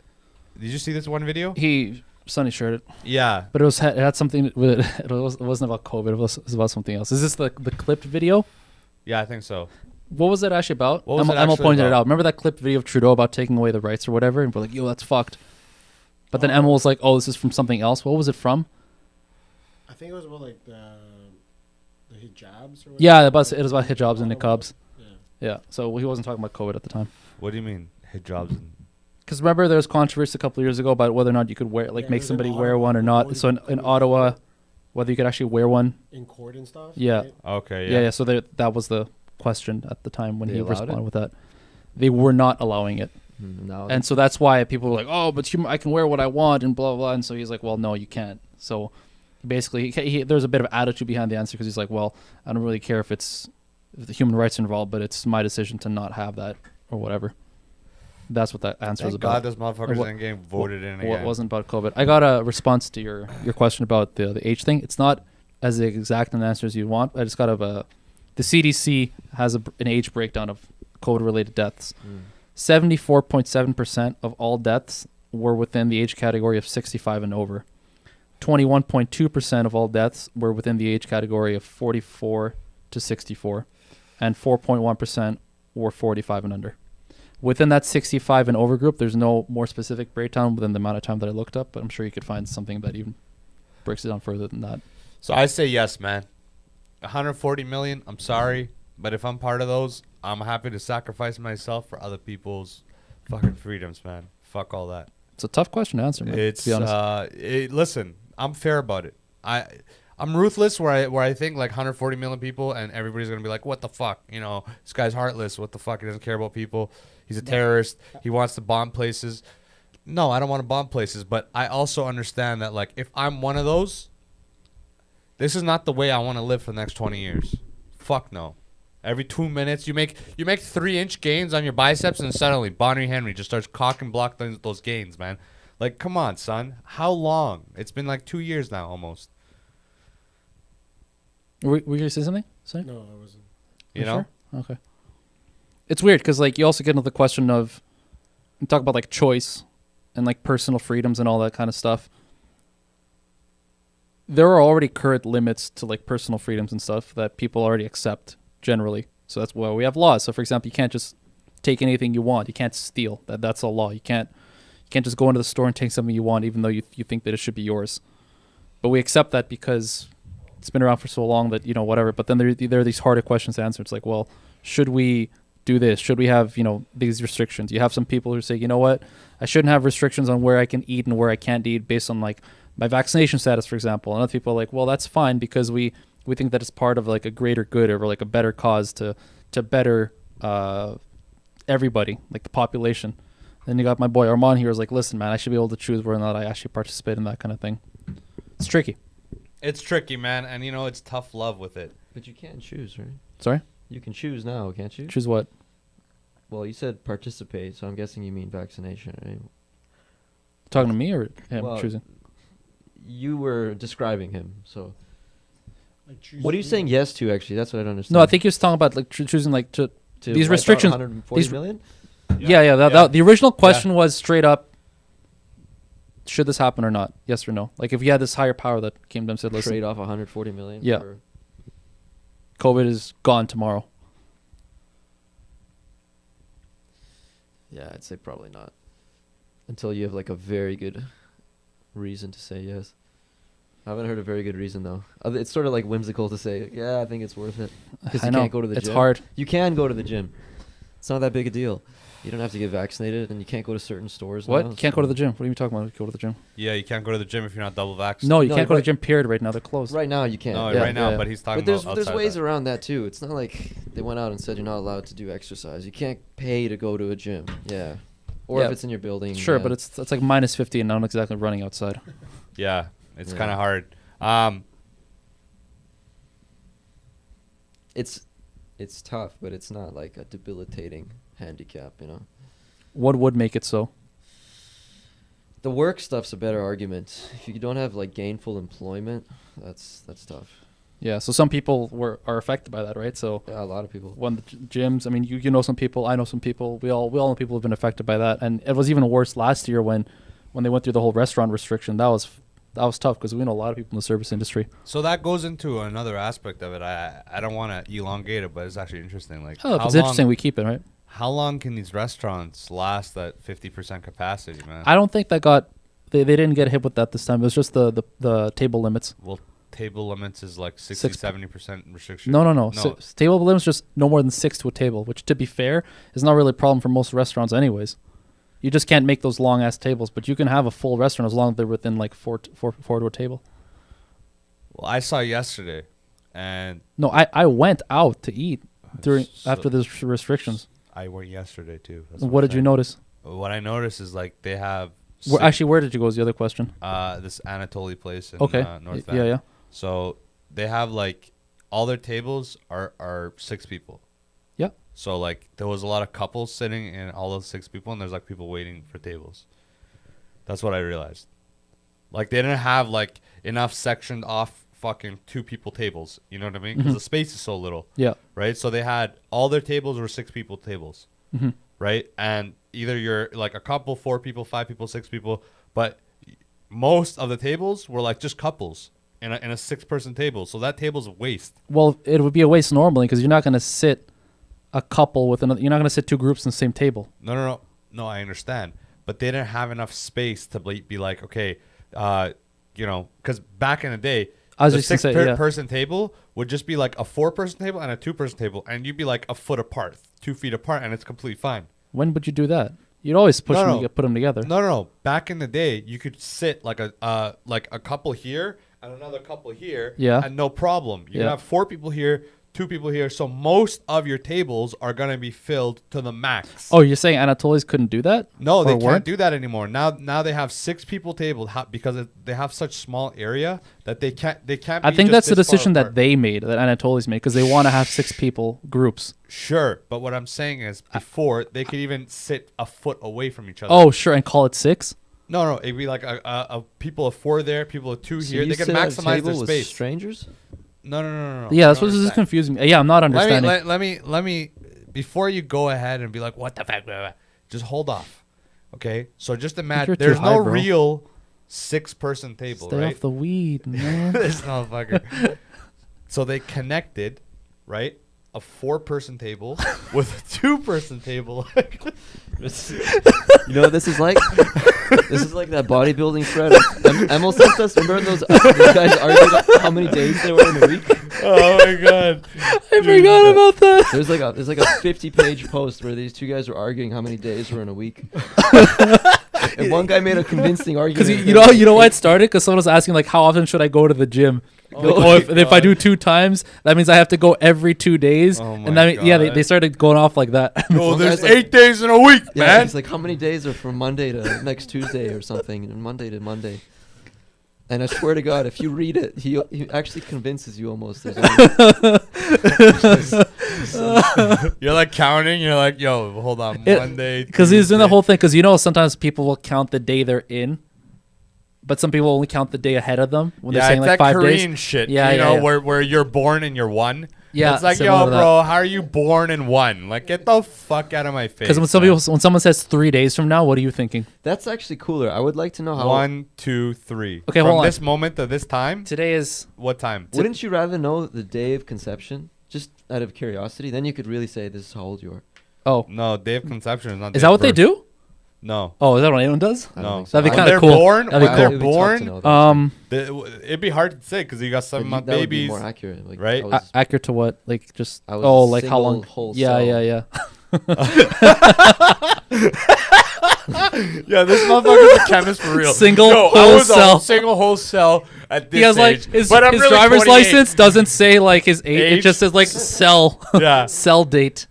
did you see this one video? He Sonny shared it, Yeah. but it had something with it wasn't about COVID. It was about something else. Is this the clipped video? Yeah, I think so. What was it actually about? What was it Emma actually pointed it about? out. Remember that clipped video of Trudeau about taking away the rights or whatever? And we're like, yo, that's fucked. But then Emma was like, oh, this is from something else. What was it from? I think it was about like the hijabs or whatever. Yeah, it was about hijabs and niqabs. Yeah. Yeah, so he wasn't talking about COVID at the time. What do you mean? Hijabs and... Because remember there was controversy a couple of years ago about whether or not you could wear, like, Yeah, make it was in somebody Ottawa. wear one or not. So in Ottawa, whether you could actually wear one. In court and stuff. Yeah. Right? Okay, Yeah, so that was the question at the time when They he allowed responded it? with that. They were not allowing it. No. And so that's why people were like, oh, but I can wear what I want and blah, blah, blah. And so he's like, well, no, you can't. So basically, there's a bit of attitude behind the answer because he's like, well, I don't really care if the human rights are involved, but it's my decision to not have that or whatever. That's what that answer was Thank about. God those motherfuckers What- in game voted in again. What wasn't about COVID. I got a response to your question about the age thing. It's not as exact an answer as you want. I just got the CDC has an age breakdown of COVID-related deaths. 74.7% of all deaths were within the age category of 65 and over. 21.2% of all deaths were within the age category of 44 to 64. And 4.1% were 45 and under. Within that 65 and over group, there's no more specific breakdown within the amount of time that I looked up, but I'm sure you could find something that even breaks it down further than that. So I say yes, man. 140 million, I'm sorry. But if I'm part of those, I'm happy to sacrifice myself for other people's fucking freedoms, man. Fuck all that. It's a tough question to answer, man. It's to be honest. listen, I'm fair about it. I'm ruthless where I think like 140 million people and everybody's gonna be like, what the fuck? You know, this guy's heartless. What the fuck? He doesn't care about people. He's a terrorist. He wants to bomb places. No, I don't want to bomb places, but I also understand that like if I'm one of those, this is not the way I want to live for the next 20 years. Fuck no. Every 2 minutes you make 3-inch gains on your biceps and suddenly Bonnie Henry just starts cock and block those gains, man. Like, come on, son. How long? It's been like 2 years now almost. Were you going to say something? Sorry? No, I wasn't. You know? Sure? Okay. It's weird because like you also get into the question of you talk about like choice and like personal freedoms and all that kind of stuff. There are already current limits to like personal freedoms and stuff that people already accept generally. So that's why we have laws. So for example, you can't just take anything you want. You can't steal. That's a law. You can't just go into the store and take something you want even though you think that it should be yours. But we accept that because it's been around for so long that, you know, whatever. But then there are these harder questions to answer. It's like, well, should we do this? Should we have, you know, these restrictions? You have some people who say, you know what, I shouldn't have restrictions on where I can eat and where I can't eat based on like my vaccination status, for example. And other people are like, well, that's fine because we think that it's part of like a greater good or like a better cause to better everybody, like the population. Then you got my boy Armand here who's like, listen, man, I should be able to choose whether or not I actually participate in that kind of thing. It's tricky. It's tricky, man. And, you know, it's tough love with it. But you can choose, right? Sorry? You can choose now, can't you? Choose what? Well, you said participate, so I'm guessing you mean vaccination, right? Talking to me or him Well, choosing? You were describing him, so Like choose what are you freedom. saying yes to? Actually, that's what I don't understand. No, I think he was talking about like choosing like to To these wipe out restrictions- 140 these- million? Yeah, the original question was straight up, should this happen or not? Yes or no? Like if you had this higher power that came to him and said, listen, Trade off 140 million. Yeah. For, COVID is gone tomorrow. yeah, I'd say probably not. until you have like a very good reason to say yes. I haven't heard a very good reason though. It's sort of like whimsical to say, yeah, I think it's worth it. Because you can't go to the gym. It's hard. You can go to the gym. It's not that big a deal. You don't have to get vaccinated, and you can't go to certain stores. What? now, You can't so- go to the gym. What are you talking about? Go to the gym? Yeah, you can't go to the gym if you're not double vaxxed. No, you No, can't go to right- the gym. Period. Right now, they're closed. Right now, you can't. No, Yeah, right now, yeah. but he's talking But there's about there's outside ways that. around that too. It's not like they went out and said you're not allowed to do exercise. You can't pay to go to a gym. Yeah. Or Yeah. if it's in your building. Sure, yeah. but it's like minus 50, and I'm not exactly running outside. Yeah, it's Yeah. kind of hard. It's tough, but it's not like a debilitating handicap, you know. What would make it so? The work stuff's a better argument. If you don't have like gainful employment, that's tough. Yeah. So some people are affected by that, right? So Yeah, a lot of people. when the gyms, I mean, you know some people, I know some people, we all know people who've been affected by that, and it was even worse last year when they went through the whole restaurant restriction. That was tough because we know a lot of people in the service industry. So that goes into another aspect of it. I don't want to elongate it, but it's actually interesting. Like, Oh, if how it's long- interesting, we keep it, right? How long can these restaurants last at 50% capacity, man? I don't think they didn't get hit with that this time. It was just the table limits. Well, table limits is like 60, 70% restriction. No. Table limits just no more than 6 to a table, which to be fair is not really a problem for most restaurants anyways. You just can't make those long ass tables, but you can have a full restaurant as long as they're within like four to a table. Well, I saw yesterday, and No, I went out to eat So- after the restrictions. I went yesterday too. That's What I'm did you saying. notice? What I noticed is like they have Where did you go is the other question. this Anatoly place in Okay. North Yeah, Van. yeah. So they have like all their tables are 6 people. Yeah. So like there was a lot of couples sitting in all those 6 people, and there's like people waiting for tables. That's what I realized. Like they didn't have like enough sectioned off fucking 2 people tables. You know what I mean? Because the space is so little. Yeah. Right. So they had all their tables were 6 people tables. Mm-hmm. Right. And either you're like a couple, 4 people, 5 people, 6 people, but most of the tables were like just couples in a 6-person table. So that table's a waste. Well, it would be a waste normally because you're not going to sit a couple with another. You're not going to sit 2 groups in the same table. No, I understand. But they didn't have enough space to be like, okay, you know, because back in the day, I was the just gonna say, yeah. person table would just be like a 4-person table and a 2-person table, and you'd be like a foot apart, 2 feet apart, and it's completely fine. When would you do that? You'd always put them together. No. Back in the day, you could sit like a couple here and another couple here, Yeah. and no problem. You Yeah. can have 4 people here, 2 people here, so most of your tables are gonna be filled to the max. Oh, you're saying Anatoly's couldn't do that? No, they Or can't weren't? do that anymore. Now they have 6 people tabled because they have such small area that they can't. I be think just that's the this far decision that apart. they made, that Anatoly's made, because they want to have 6 people groups. Sure, but what I'm saying is before they could even sit a foot away from each other. Oh, sure, and call it 6. No, it'd be like a people of 4 there, people of 2 So here. you They can sit at a maximize their table with space. strangers? No. Yeah, that's You what this is understand. confusing me. Yeah, I'm not understanding. Let me before you go ahead and be like, what the fuck? Blah, blah, just hold off. Okay? So just imagine you're too there's high, no bro. real 6-person table, Stay right? off the weed, man. This motherfucker. So they connected, right? A 4-person table with a 2-person table. You know what this is like? This is like that bodybuilding thread. Emil sent us. Remember those guys argued how many days they were in a week? Oh my god. I forgot about that. There's like a 50-page post where these 2 guys were arguing how many days were in a week. And one guy made a convincing Because argument. you know why it started? Because someone was asking like, how often should I go to the gym? If I do 2 times, that means I have to go every 2 days. Oh my And that, yeah, they God. started going off like that. Oh, One there's guy's like- 8 days in a week, Yeah, man. he's like, how many days are from Monday to next Tuesday or something, and Monday to Monday. And I swear to God, if you read it, he actually convinces you almost. There's only- You're like counting. You're like, yo, hold on, Monday. Because he's doing the Tuesday. whole thing. Because sometimes people will count the day they're in, but some people only count the day ahead of them when they're saying it's like that 5 Korean days. shit. Yeah, you yeah, know, yeah. where you're born and you're 1. Yeah, it's like, similar yo, to that. bro, how are you born in 1? Like, get the fuck out of my face. Because when someone says 3 days from now, what are you thinking? That's actually cooler. I would like to know how. 1, 2, 3. Okay, From hold on. this moment to this time. Today is What time? Wouldn't you rather know the day of conception, just out of curiosity? Then you could really say this is how old you are. oh, No, day of conception is not. is day that of what they birth. do? No. Oh, is that what anyone does? I don't No. think so. That'd be When kinda they're cool. born, That'd be when cool. they're It'd be tough to born, know that. it'd be hard to say because you got But 7-month that would be babies. more accurate. Like, right? I was, Accurate to what? Like just I was oh, a like how long? single whole Yeah, cell. yeah. Yeah, this motherfucker's a chemist for real. Single Yo, I whole was cell. a single whole cell at this He has like age. his but I'm really driver's 28. license doesn't say like his age. It Age? just says like cell. Yeah. Cell date.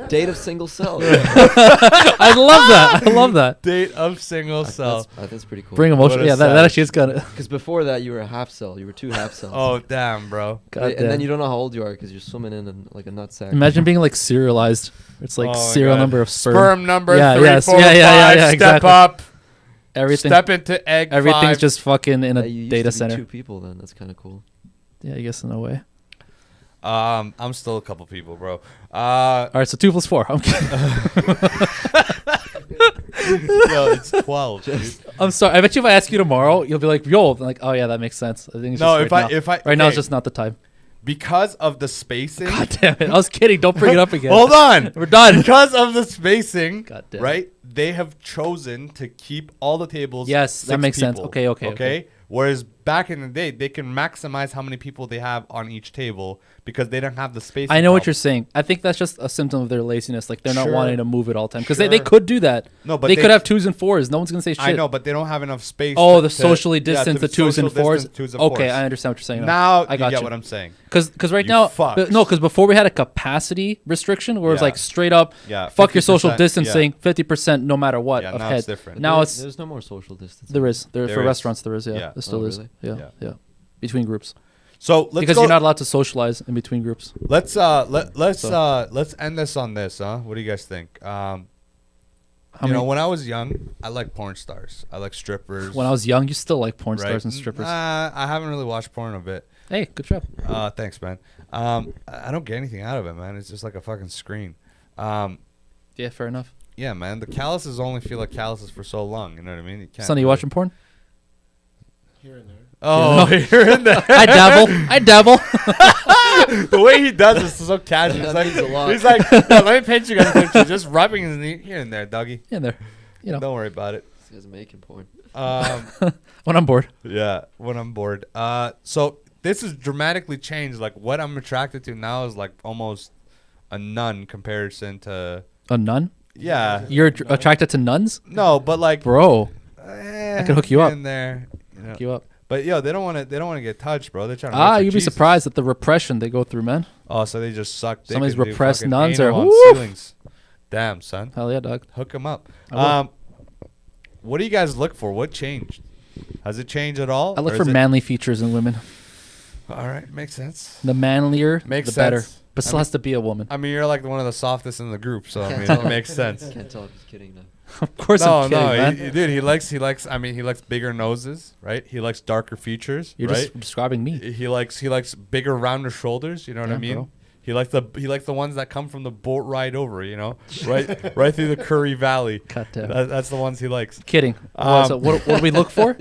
Date of single cell. I love that. I love that. Date of single cell. That's pretty cool. Bring emotion. What a Yeah, that savage. actually is kind of. Because before that, you were a half cell. You were 2 half cells. Oh, damn, bro. God and then damn. you don't know how old you are because you're swimming in like a nutsack. Imagine being like serialized. It's like Oh my serial God. number of sperm. Sperm number Yeah, 3, yes. 4, Yeah, yeah, 5. yeah, Step exactly. up. Everything. Step into egg Everything's 5. just fucking in a Hey, you used data to be center. 2 people then. That's kind of cool. Yeah, I guess in a way. I'm still a couple people, bro. All right, so 2 + 4. I'm kidding. Yo, it's 12. dude. I'm sorry. I bet you if I ask you tomorrow, you'll be like, "Yo," I'm like, "Oh yeah, that makes sense." I think it's No, just right now. if I right now it's okay, just not the time. because of the spacing. God damn it! I was kidding. Don't bring it up again. Hold on. We're done. Because of the spacing, God damn. right? They have chosen to keep all the tables. Yes, that 6 makes sense. people, Okay. Whereas back in the day, they can maximize how many people they have on each table because they don't have the space. I know what you're saying. I think that's just a symptom of their laziness. Like they're not Sure. wanting to move it all the time because they Sure. could do that. No, but they they- could have 2s and 4s. No one's gonna say shit. I know, but they don't have enough space. Oh, to- the to- socially yeah, distanced, to the 2s and social 4s. distance 2s and Okay, 4s. I understand what you're saying. Now I got you get you. what I'm saying. Because right You now, fucks. because before we had a capacity restriction where it's Yeah. like straight up, Yeah, fuck your social 50%, distancing, 50% no matter what Yeah, of now head. it's different. Now it's There's no more social distance. there is There for is. restaurants there is yeah, Yeah. there still Oh, is really? yeah, Yeah. yeah between groups So let's because go. you're not allowed to socialize in between groups. Let's let's end this on this, huh? What do you guys think? How You know, many- when I was young, I liked porn stars. I like strippers. when I was young, you still like porn right? stars and strippers. I haven't really watched porn a bit. Hey, good job. Thanks, man. I don't get anything out of it, man. It's just like a fucking screen. Yeah, fair enough. Yeah, man. The calluses only feel like calluses for so long. You know what I mean? You can't. Sonny, you really- watching porn? Here and there. Oh, here and there. I dabble. I dabble. The way he does this is so casual. He's That like, means a lot. he's like, "Yeah, let me paint you guys a picture. Just rubbing his knee here and there, doggy. In there, you know, Don't worry about it. This guy's making porn. when I'm bored. Yeah, when I'm bored. So this has dramatically changed. Like what I'm attracted to now is like almost a nun comparison to. A nun? Yeah. You're attracted to nuns, No, but like, bro? I can hook you up. In there, you know. Hook you up. But yo, they don't want to. They don't want to get touched, bro. They're trying to. You'd be surprised at the repression they go through, man. Oh, so they just suck. Dick Some of these and do repressed fucking nuns anal are- on woof. ceilings. Damn, son. Hell yeah, dog. Hook them up. I will. What do you guys look for? What changed? Has it changed at all? I look Or for is it- manly features in women. All right, makes sense. The manlier, Makes the better. sense. But I still mean- has to be a woman. I mean, you're like one of the softest in the group, so I Can't mean, tell. it makes sense. Can't tell if he's kidding now. Of course No, I'm kidding, no, man. dude, he likes. I mean, he likes bigger noses, right? He likes darker features, You're right? just describing me. He likes bigger, rounder shoulders. You know what I Yeah, mean? bro. He likes the ones that come from the boat ride over. You know, right through the Curry Valley. God damn. That's the ones he likes. Kidding. Um, So what do we look for?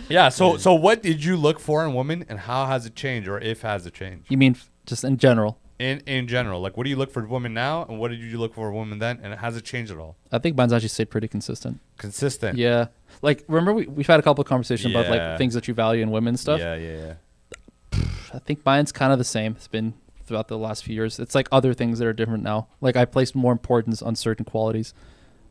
Yeah. So what did you look for in women, and how has it changed, or if has it changed? You mean just in general? In general, like what do you look for in women now, and what did you look for in women then, and has it changed at all? I think mine's actually stayed pretty consistent. Consistent. Yeah. Like, remember we've had a couple of conversations about Yeah. like things that you value in women and stuff. Yeah. I think mine's kind of the same. It's been throughout the last few years. It's like other things that are different now. Like I placed more importance on certain qualities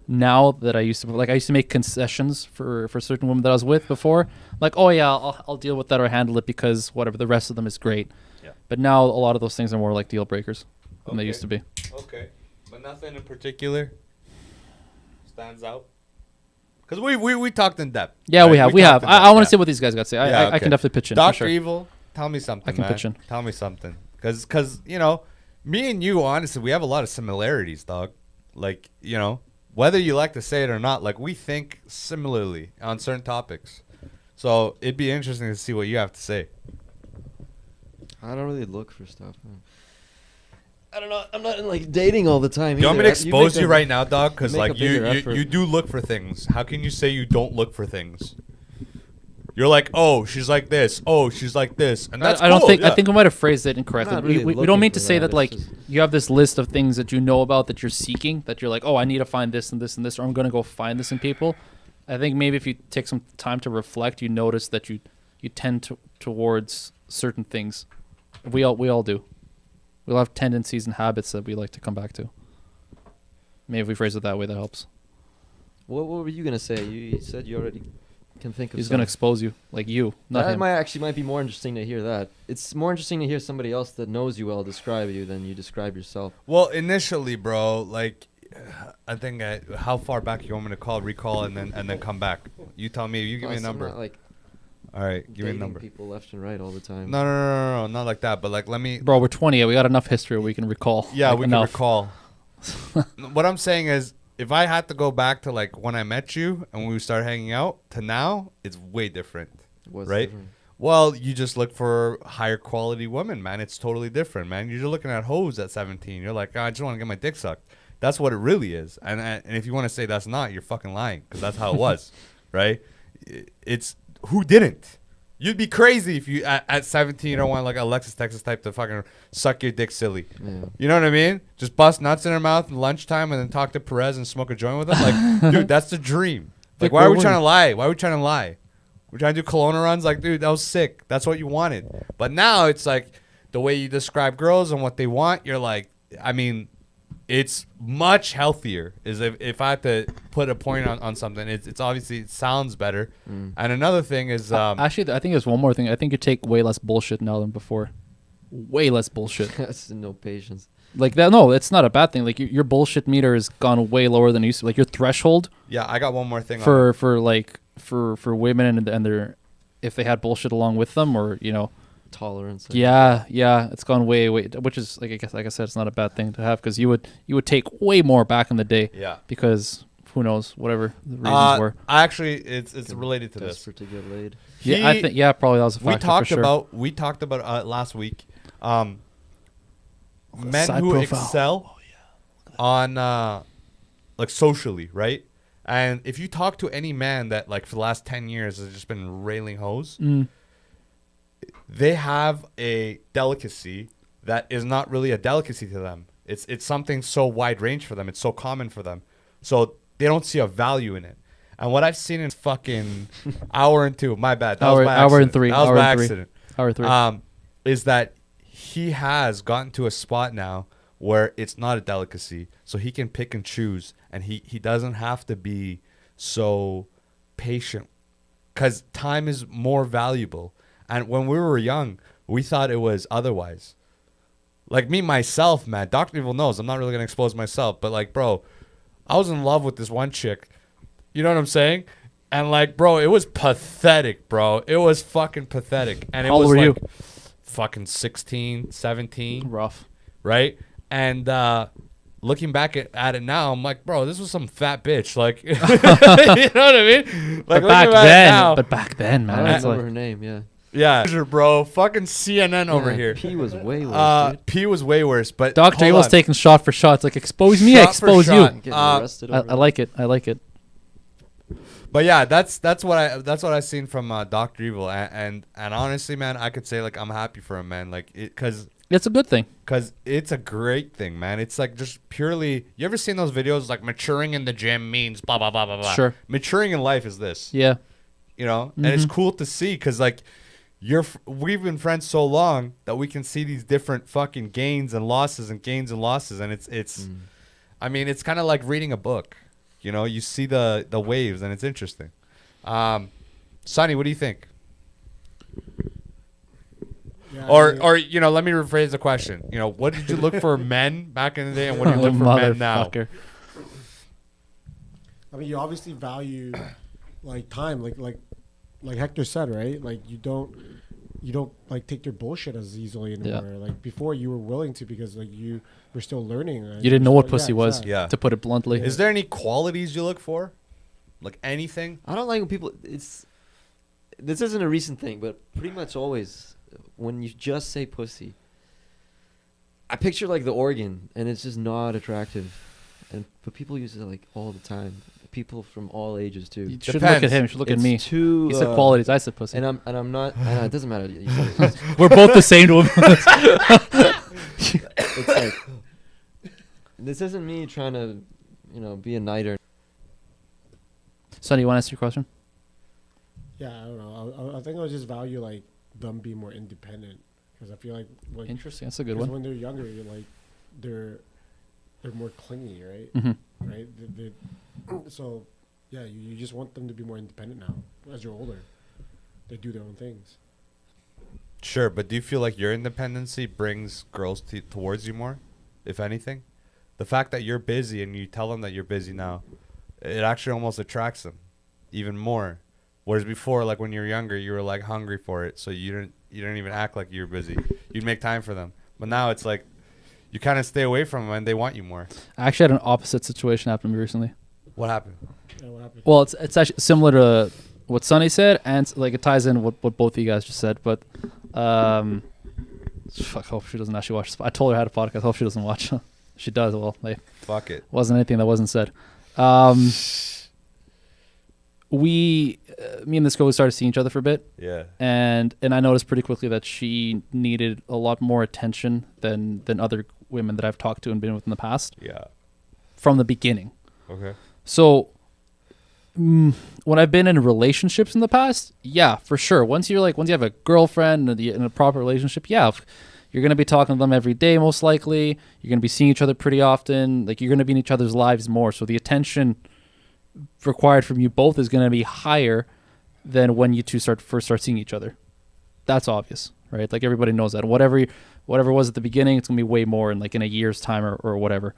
now that I used to make concessions for certain women that I was with before. Like, oh yeah, I'll deal with that or handle it because whatever, the rest of them is great. Yeah. But now a lot of those things are more like deal breakers than they used to be. Okay, but nothing in particular stands out. Because we talked in depth. Yeah, right? we have. talked in I depth, want to yeah. see what these guys got to say. I okay. can definitely pitch in. for Doctor sure. Evil, tell me something. I can man. pitch in. Tell me something. Because you know, me and you, honestly, we have a lot of similarities, dog. Like, you know, whether you like to say it or not, like we think similarly on certain topics. So it'd be interesting to see what you have to say. I don't really look for stuff. I don't know. I'm not in like dating all the time. You want me to either. expose make you a- right now, dog? Because make a like bigger effort. you do look for things. How can you say you don't look for things? You're like, oh, she's like this. Oh, she's like this, and that's I don't cool, think. yeah. I think we might have phrased it incorrectly. not really We don't looking mean for to say that, that like it's just- you have this list of things that you know about that you're seeking. That you're like, oh, I need to find this and this and this, or I'm gonna go find this in people. I think maybe if you take some time to reflect, you notice that you tend towards certain things. We all do. We'll have tendencies and habits that we like to come back to. Maybe if we phrase it that way, that helps. What were you gonna say? You said you already can think of. He's some. gonna expose you, like you, not That him. might be more interesting to hear that. It's more interesting to hear somebody else that knows you well describe you than you describe yourself. Well, initially, bro, like, I think how far back you want me to recall, and then come back. You tell me. You give me a Plus, I'm number. not, like, All right, give me a dating number. people left and right all the time. No, not like that. But like, let me. Bro, we're 20. We got enough history we can recall. Yeah, like, we enough. can recall. What I'm saying is, if I had to go back to like when I met you and we started hanging out to now, it's way different. What's right? different? Well, you just look for higher quality women, man. It's totally different, man. You're just looking at hoes at 17. You're like, oh, I just want to get my dick sucked. That's what it really is. And if you want to say that's not, you're fucking lying, because that's how it was, right? It's who didn't? You'd be crazy if you at 17 you don't want like Alexis Texas type to fucking suck your dick silly. Yeah. You know what I mean? Just bust nuts in her mouth at lunchtime and then talk to Perez and smoke a joint with him. Like, dude, that's the dream. Like, Vic, why are where we were trying you? to lie? Why are we trying to lie? We're trying to do Kelowna runs. Like, dude, that was sick. That's what you wanted. But now it's like the way you describe girls and what they want. You're like, I mean, it's much healthier. Is if I had to put a point on something, it's obviously it sounds better. Mm. And another thing is, Actually, I think there's one more thing. I think you take way less bullshit now than before. Way less bullshit. That's no patience. Like that. No, it's not a bad thing. Like your bullshit meter has gone way lower than it used to. Like your threshold yeah, I got one more thing. for women and their if they had bullshit along with them, or you know. Tolerance. Yeah, it's gone way, which is like I guess, like I said, it's not a bad thing to have, because you would take way more back in the day. Yeah. Because who knows, whatever the reasons were. Actually, it's related to this. Desperate to get laid. Yeah, I think probably that was a factor. We talked about last week. Men Side who profile. excel on like socially, right? And if you talk to any man that like for the last 10 years has just been railing hoes, they have a delicacy that is not really a delicacy to them. It's something so wide range for them. It's so common for them. So they don't see a value in it. And what I've seen in fucking hour and two, my bad. That was by Hour and accident. three. That was Hour by and three. accident. Hour 3. Is that he has gotten to a spot now where it's not a delicacy. So he can pick and choose, and he doesn't have to be so patient, because time is more valuable. And when we were young, we thought it was otherwise. Like me, myself, man, Dr. Evil knows. I'm not really going to expose myself. But, like, bro, I was in love with this one chick. You know what I'm saying? And, like, bro, it was pathetic, bro. It was fucking pathetic. And it How old was, were you? like, fucking 16, 17, Rough. right? And looking back at it now, I'm like, bro, this was some fat bitch. Like, you know what I mean? Like, But back then, man, I it's remember like, her name. Yeah. yeah, bro, fucking CNN over Yeah, here. P was way worse. Dude. P was way worse, but Dr. hold Evil's on. taking shot for shot. It's like, expose me, Shot I for expose shot. you. Getting Uh, arrested I over like it. I like it. But yeah, that's what I seen from Dr. Evil, and honestly, man, I could say like I'm happy for him, man, like because It's a good thing. it's a great thing, man. It's like just purely. You ever seen those videos like maturing in the gym means blah blah blah blah blah. Sure. Maturing in life is this, Yeah. you know, and it's cool to see because like we've been friends so long that we can see these different fucking gains and losses, and it's. I mean, it's kind of like reading a book. You know, you see the waves, and it's interesting. Sonny, what do you think? Yeah, Or you know, let me rephrase the question. You know, what did you look for men back in the day, and what do you look for men now? Motherfucker. I mean, you obviously value like time, like Hector said, right? Like you don't like take your bullshit as easily anymore. Like before, you were willing to because like you were still learning. You didn't know what pussy was, exactly. Yeah. to put it bluntly. Is there any qualities you look for, like anything? I don't like when people. This isn't a recent thing, but pretty much always when you just say pussy, I picture like the organ, and it's just not attractive. But people use it like all the time. people from all ages too. You shouldn't look at Depends. him. You should look at It's me. Too, He said qualities. I said pussy. and I'm not. It doesn't matter. You said it. We're both the same to him. It's like this isn't me trying to, be a knighter. Sonny, you want to answer your question? Yeah, I don't know. I think I would just value like them being more independent because I feel like Interesting. That's a good 'cause one. when they're younger, you're like they're more clingy, right? Mm-hmm. Right. So yeah, you just want them to be more independent now. As you're older, they do their own things. Sure, but do you feel like your independency brings girls towards you more, if anything? The fact that you're busy and you tell them that you're busy now, it actually almost attracts them even more. Whereas before, like when you were younger, you were like hungry for it, so you didn't even act like you were busy. You'd make time for them. But now it's like you kind of stay away from them and they want you more. I actually had an opposite situation happen to me recently. What happened? Yeah, what happened? Well, it's actually similar to what Sonny said, and like it ties in what both of you guys just said. But fuck, hope she doesn't actually watch this. I told her I had a podcast. Hope she doesn't watch. She does. Well, like, Fuck it. wasn't anything that wasn't said. Me and this girl, we started seeing each other for a bit, Yeah. and I noticed pretty quickly that she needed a lot more attention than other women that I've talked to and been with in the past Yeah. from the beginning. Okay. So when I've been in relationships in the past, yeah, for sure. Once you have a girlfriend and in a proper relationship, yeah, you're going to be talking to them every day, most likely. You're going to be seeing each other pretty often. Like, you're going to be in each other's lives more. So the attention required from you both is going to be higher than when you two first start seeing each other. That's obvious, right? Like, everybody knows that. Whatever it was at the beginning, it's going to be way more in a year's time or whatever.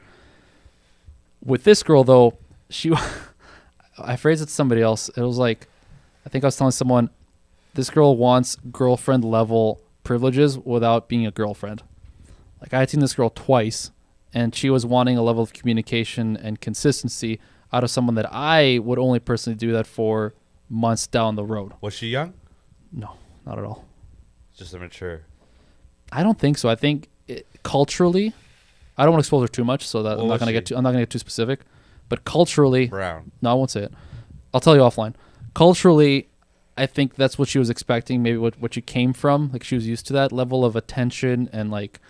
With this girl, though, I phrased it to somebody else. It was like, I think I was telling someone, this girl wants girlfriend level privileges without being a girlfriend. Like, I had seen this girl twice, and she was wanting a level of communication and consistency out of someone that I would only personally do that for months down the road. Was she young? No, not at all. Just immature. I don't think so. I think culturally, I don't want to expose her too much, so that What I'm not was going to she? get too specific. But culturally, Brown. no, I won't say it. I'll tell you offline. Culturally, I think that's what she was expecting. Maybe what she came from. Like, she was used to that level of attention and like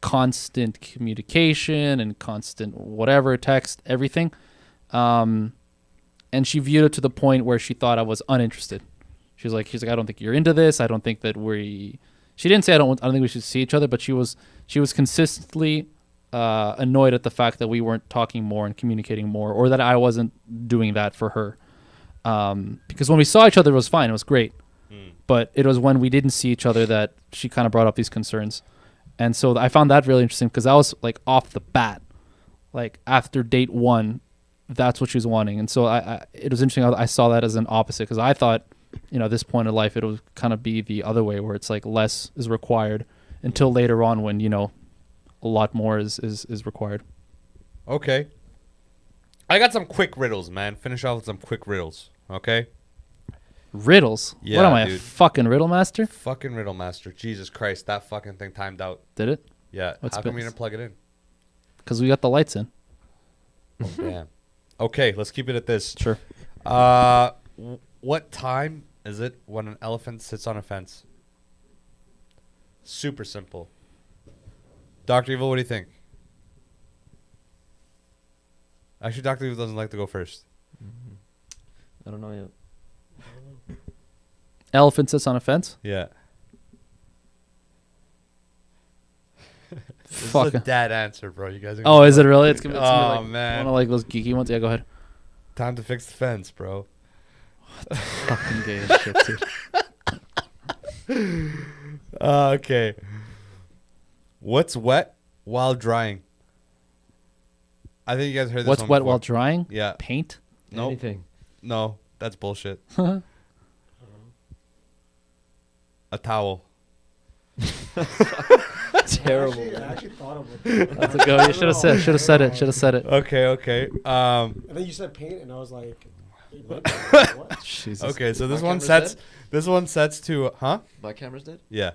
constant communication and constant whatever, text, everything. And she viewed it to the point where she thought I was uninterested. She's like, I don't think you're into this. I don't think that she didn't say I don't think we should see each other, but she was consistently annoyed at the fact that we weren't talking more and communicating more, or that I wasn't doing that for her. Because when we saw each other, it was fine. It was great. But it was when we didn't see each other that she kind of brought up these concerns. And so I found that really interesting because that was like off the bat, like after date one, that's what she was wanting. And so it was interesting. I saw that as an opposite because I thought, at this point in life, it would kind of be the other way where it's like less is required until later on when, a lot more is required. Okay. I got some quick riddles, man. Finish off with some quick riddles, okay? Riddles? Yeah, what am I, dude. a fucking riddle master? Fucking riddle master. Jesus Christ, that fucking thing timed out. Did it? Yeah. What's How come been- you didn't plug it in? Because we got the lights in. Oh, damn. Okay, let's keep it at this. Sure. What time is it when an elephant sits on a fence? Super simple. Dr. Evil, what do you think? Actually, Dr. Evil doesn't like to go first. I don't know yet. Elephant sits on a fence? Yeah. This is a Fuck. dad answer, bro. You guys are Oh, is it really? It's gonna be Oh, like man. one of like those geeky ones. Yeah, go ahead. Time to fix the fence, bro. Fucking gay as shit, dude. Okay. What's wet while drying? I think you guys heard this What's one wet before. while drying? Yeah. Paint? Nope. Anything. No, that's bullshit. A towel. Terrible. I actually thought of it. That's a go. You should have said it. Okay. And then you said paint, and I was like, what? Jesus. Okay, so this My one camera's sets this one sets to My camera's dead? Yeah.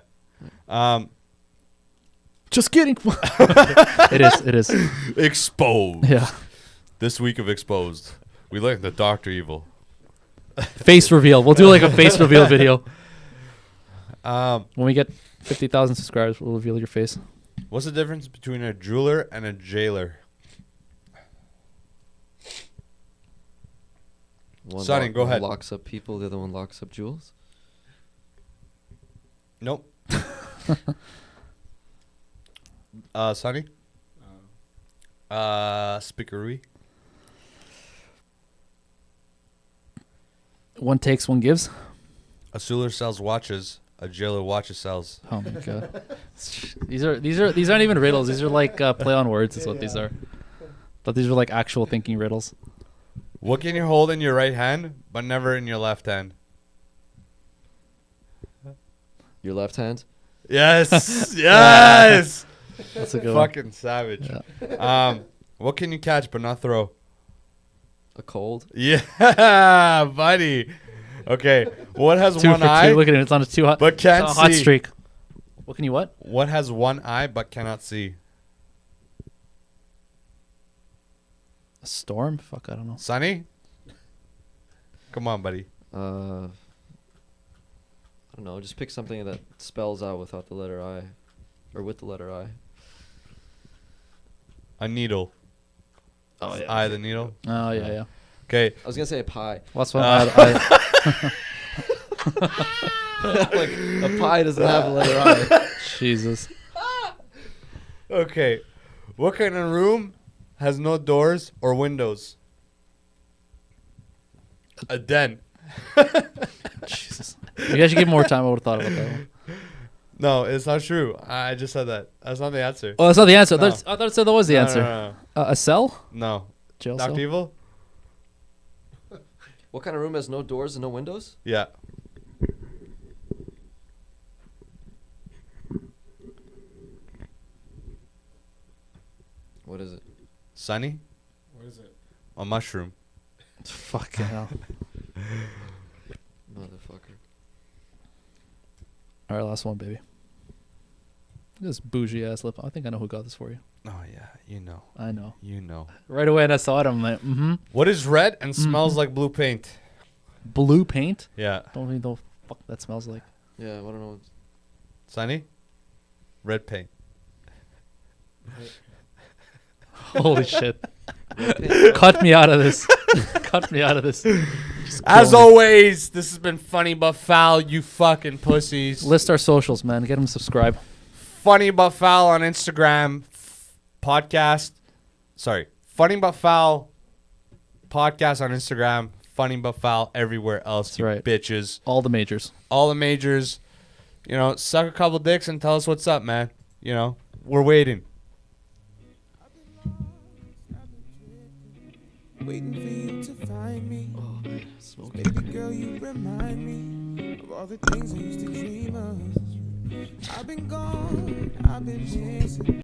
Just kidding. It is. Exposed. Yeah. This week of Exposed, We like the Dr. Evil. Face reveal. We'll do like a face reveal video. Um, When we get 50,000 subscribers, we'll reveal your face. what's the difference between a jeweler and a jailer? Sonny, go ahead. One locks up people, the other one locks up jewels. Nope. Sonny? Speakery. One takes, one gives. A jeweler sells watches. A jailer watches sells. Oh my god. These aren't even riddles. These are like play on words. Is what these are. But these are like actual thinking riddles. What can you hold in your right hand, but never in your left hand? Your left hand. Yes. Yes. That's a good one. Fucking savage. What can you catch but not throw? A cold. Yeah, buddy. Okay. What has Two one for eye two. Look at it. It's on a two hot. but can't it's on a hot see? streak. What can you what? What has one eye but cannot see? A storm? Fuck, I don't know. Sonny? Come on, buddy. I don't know. Just pick something that spells out without the letter I, or with the letter I. A needle. Oh yeah. Eye of the needle. Oh yeah, yeah. Okay. I was gonna say a pie. What's one? Like a pie doesn't have a letter I. Jesus. Okay. What kind of room has no doors or windows? A den. Jesus. You guys should give more time. I would have thought about that one. No, it's not true. I just said that. That's not the answer. Oh, that's not the answer. No. I thought it said that was the No, answer. No. A cell? No. Jail Dr. cell? Evil? What kind of room has no doors and no windows? Yeah. What is it? Sonny? What is it? A mushroom. Fucking hell. Motherfucker. All right, last one, baby. This bougie ass lip. I think I know who got this for you. Oh, yeah. You know. I know. You know. Right away when I saw it, I'm like, What is red and smells like blue paint? blue paint? Yeah. Don't even know fuck that smells like. Yeah, I don't know. Sonny? Red paint. Holy shit. Cut me out of this. Cut me out of this. As always, this has been Funny But Foul, you fucking pussies. List our socials, man. Get them subscribe. Funny But Foul on Instagram. Podcast. Sorry. Funny But Foul podcast on Instagram. Funny But Foul everywhere else, That's you right. bitches. All the majors. All the majors. You know, suck a couple dicks and tell us what's up, man. You know, we're waiting. Waiting for you to find me. Oh, smoke. Baby girl, you remind me of all the things I used to dream of. I've been gone, I've been missing.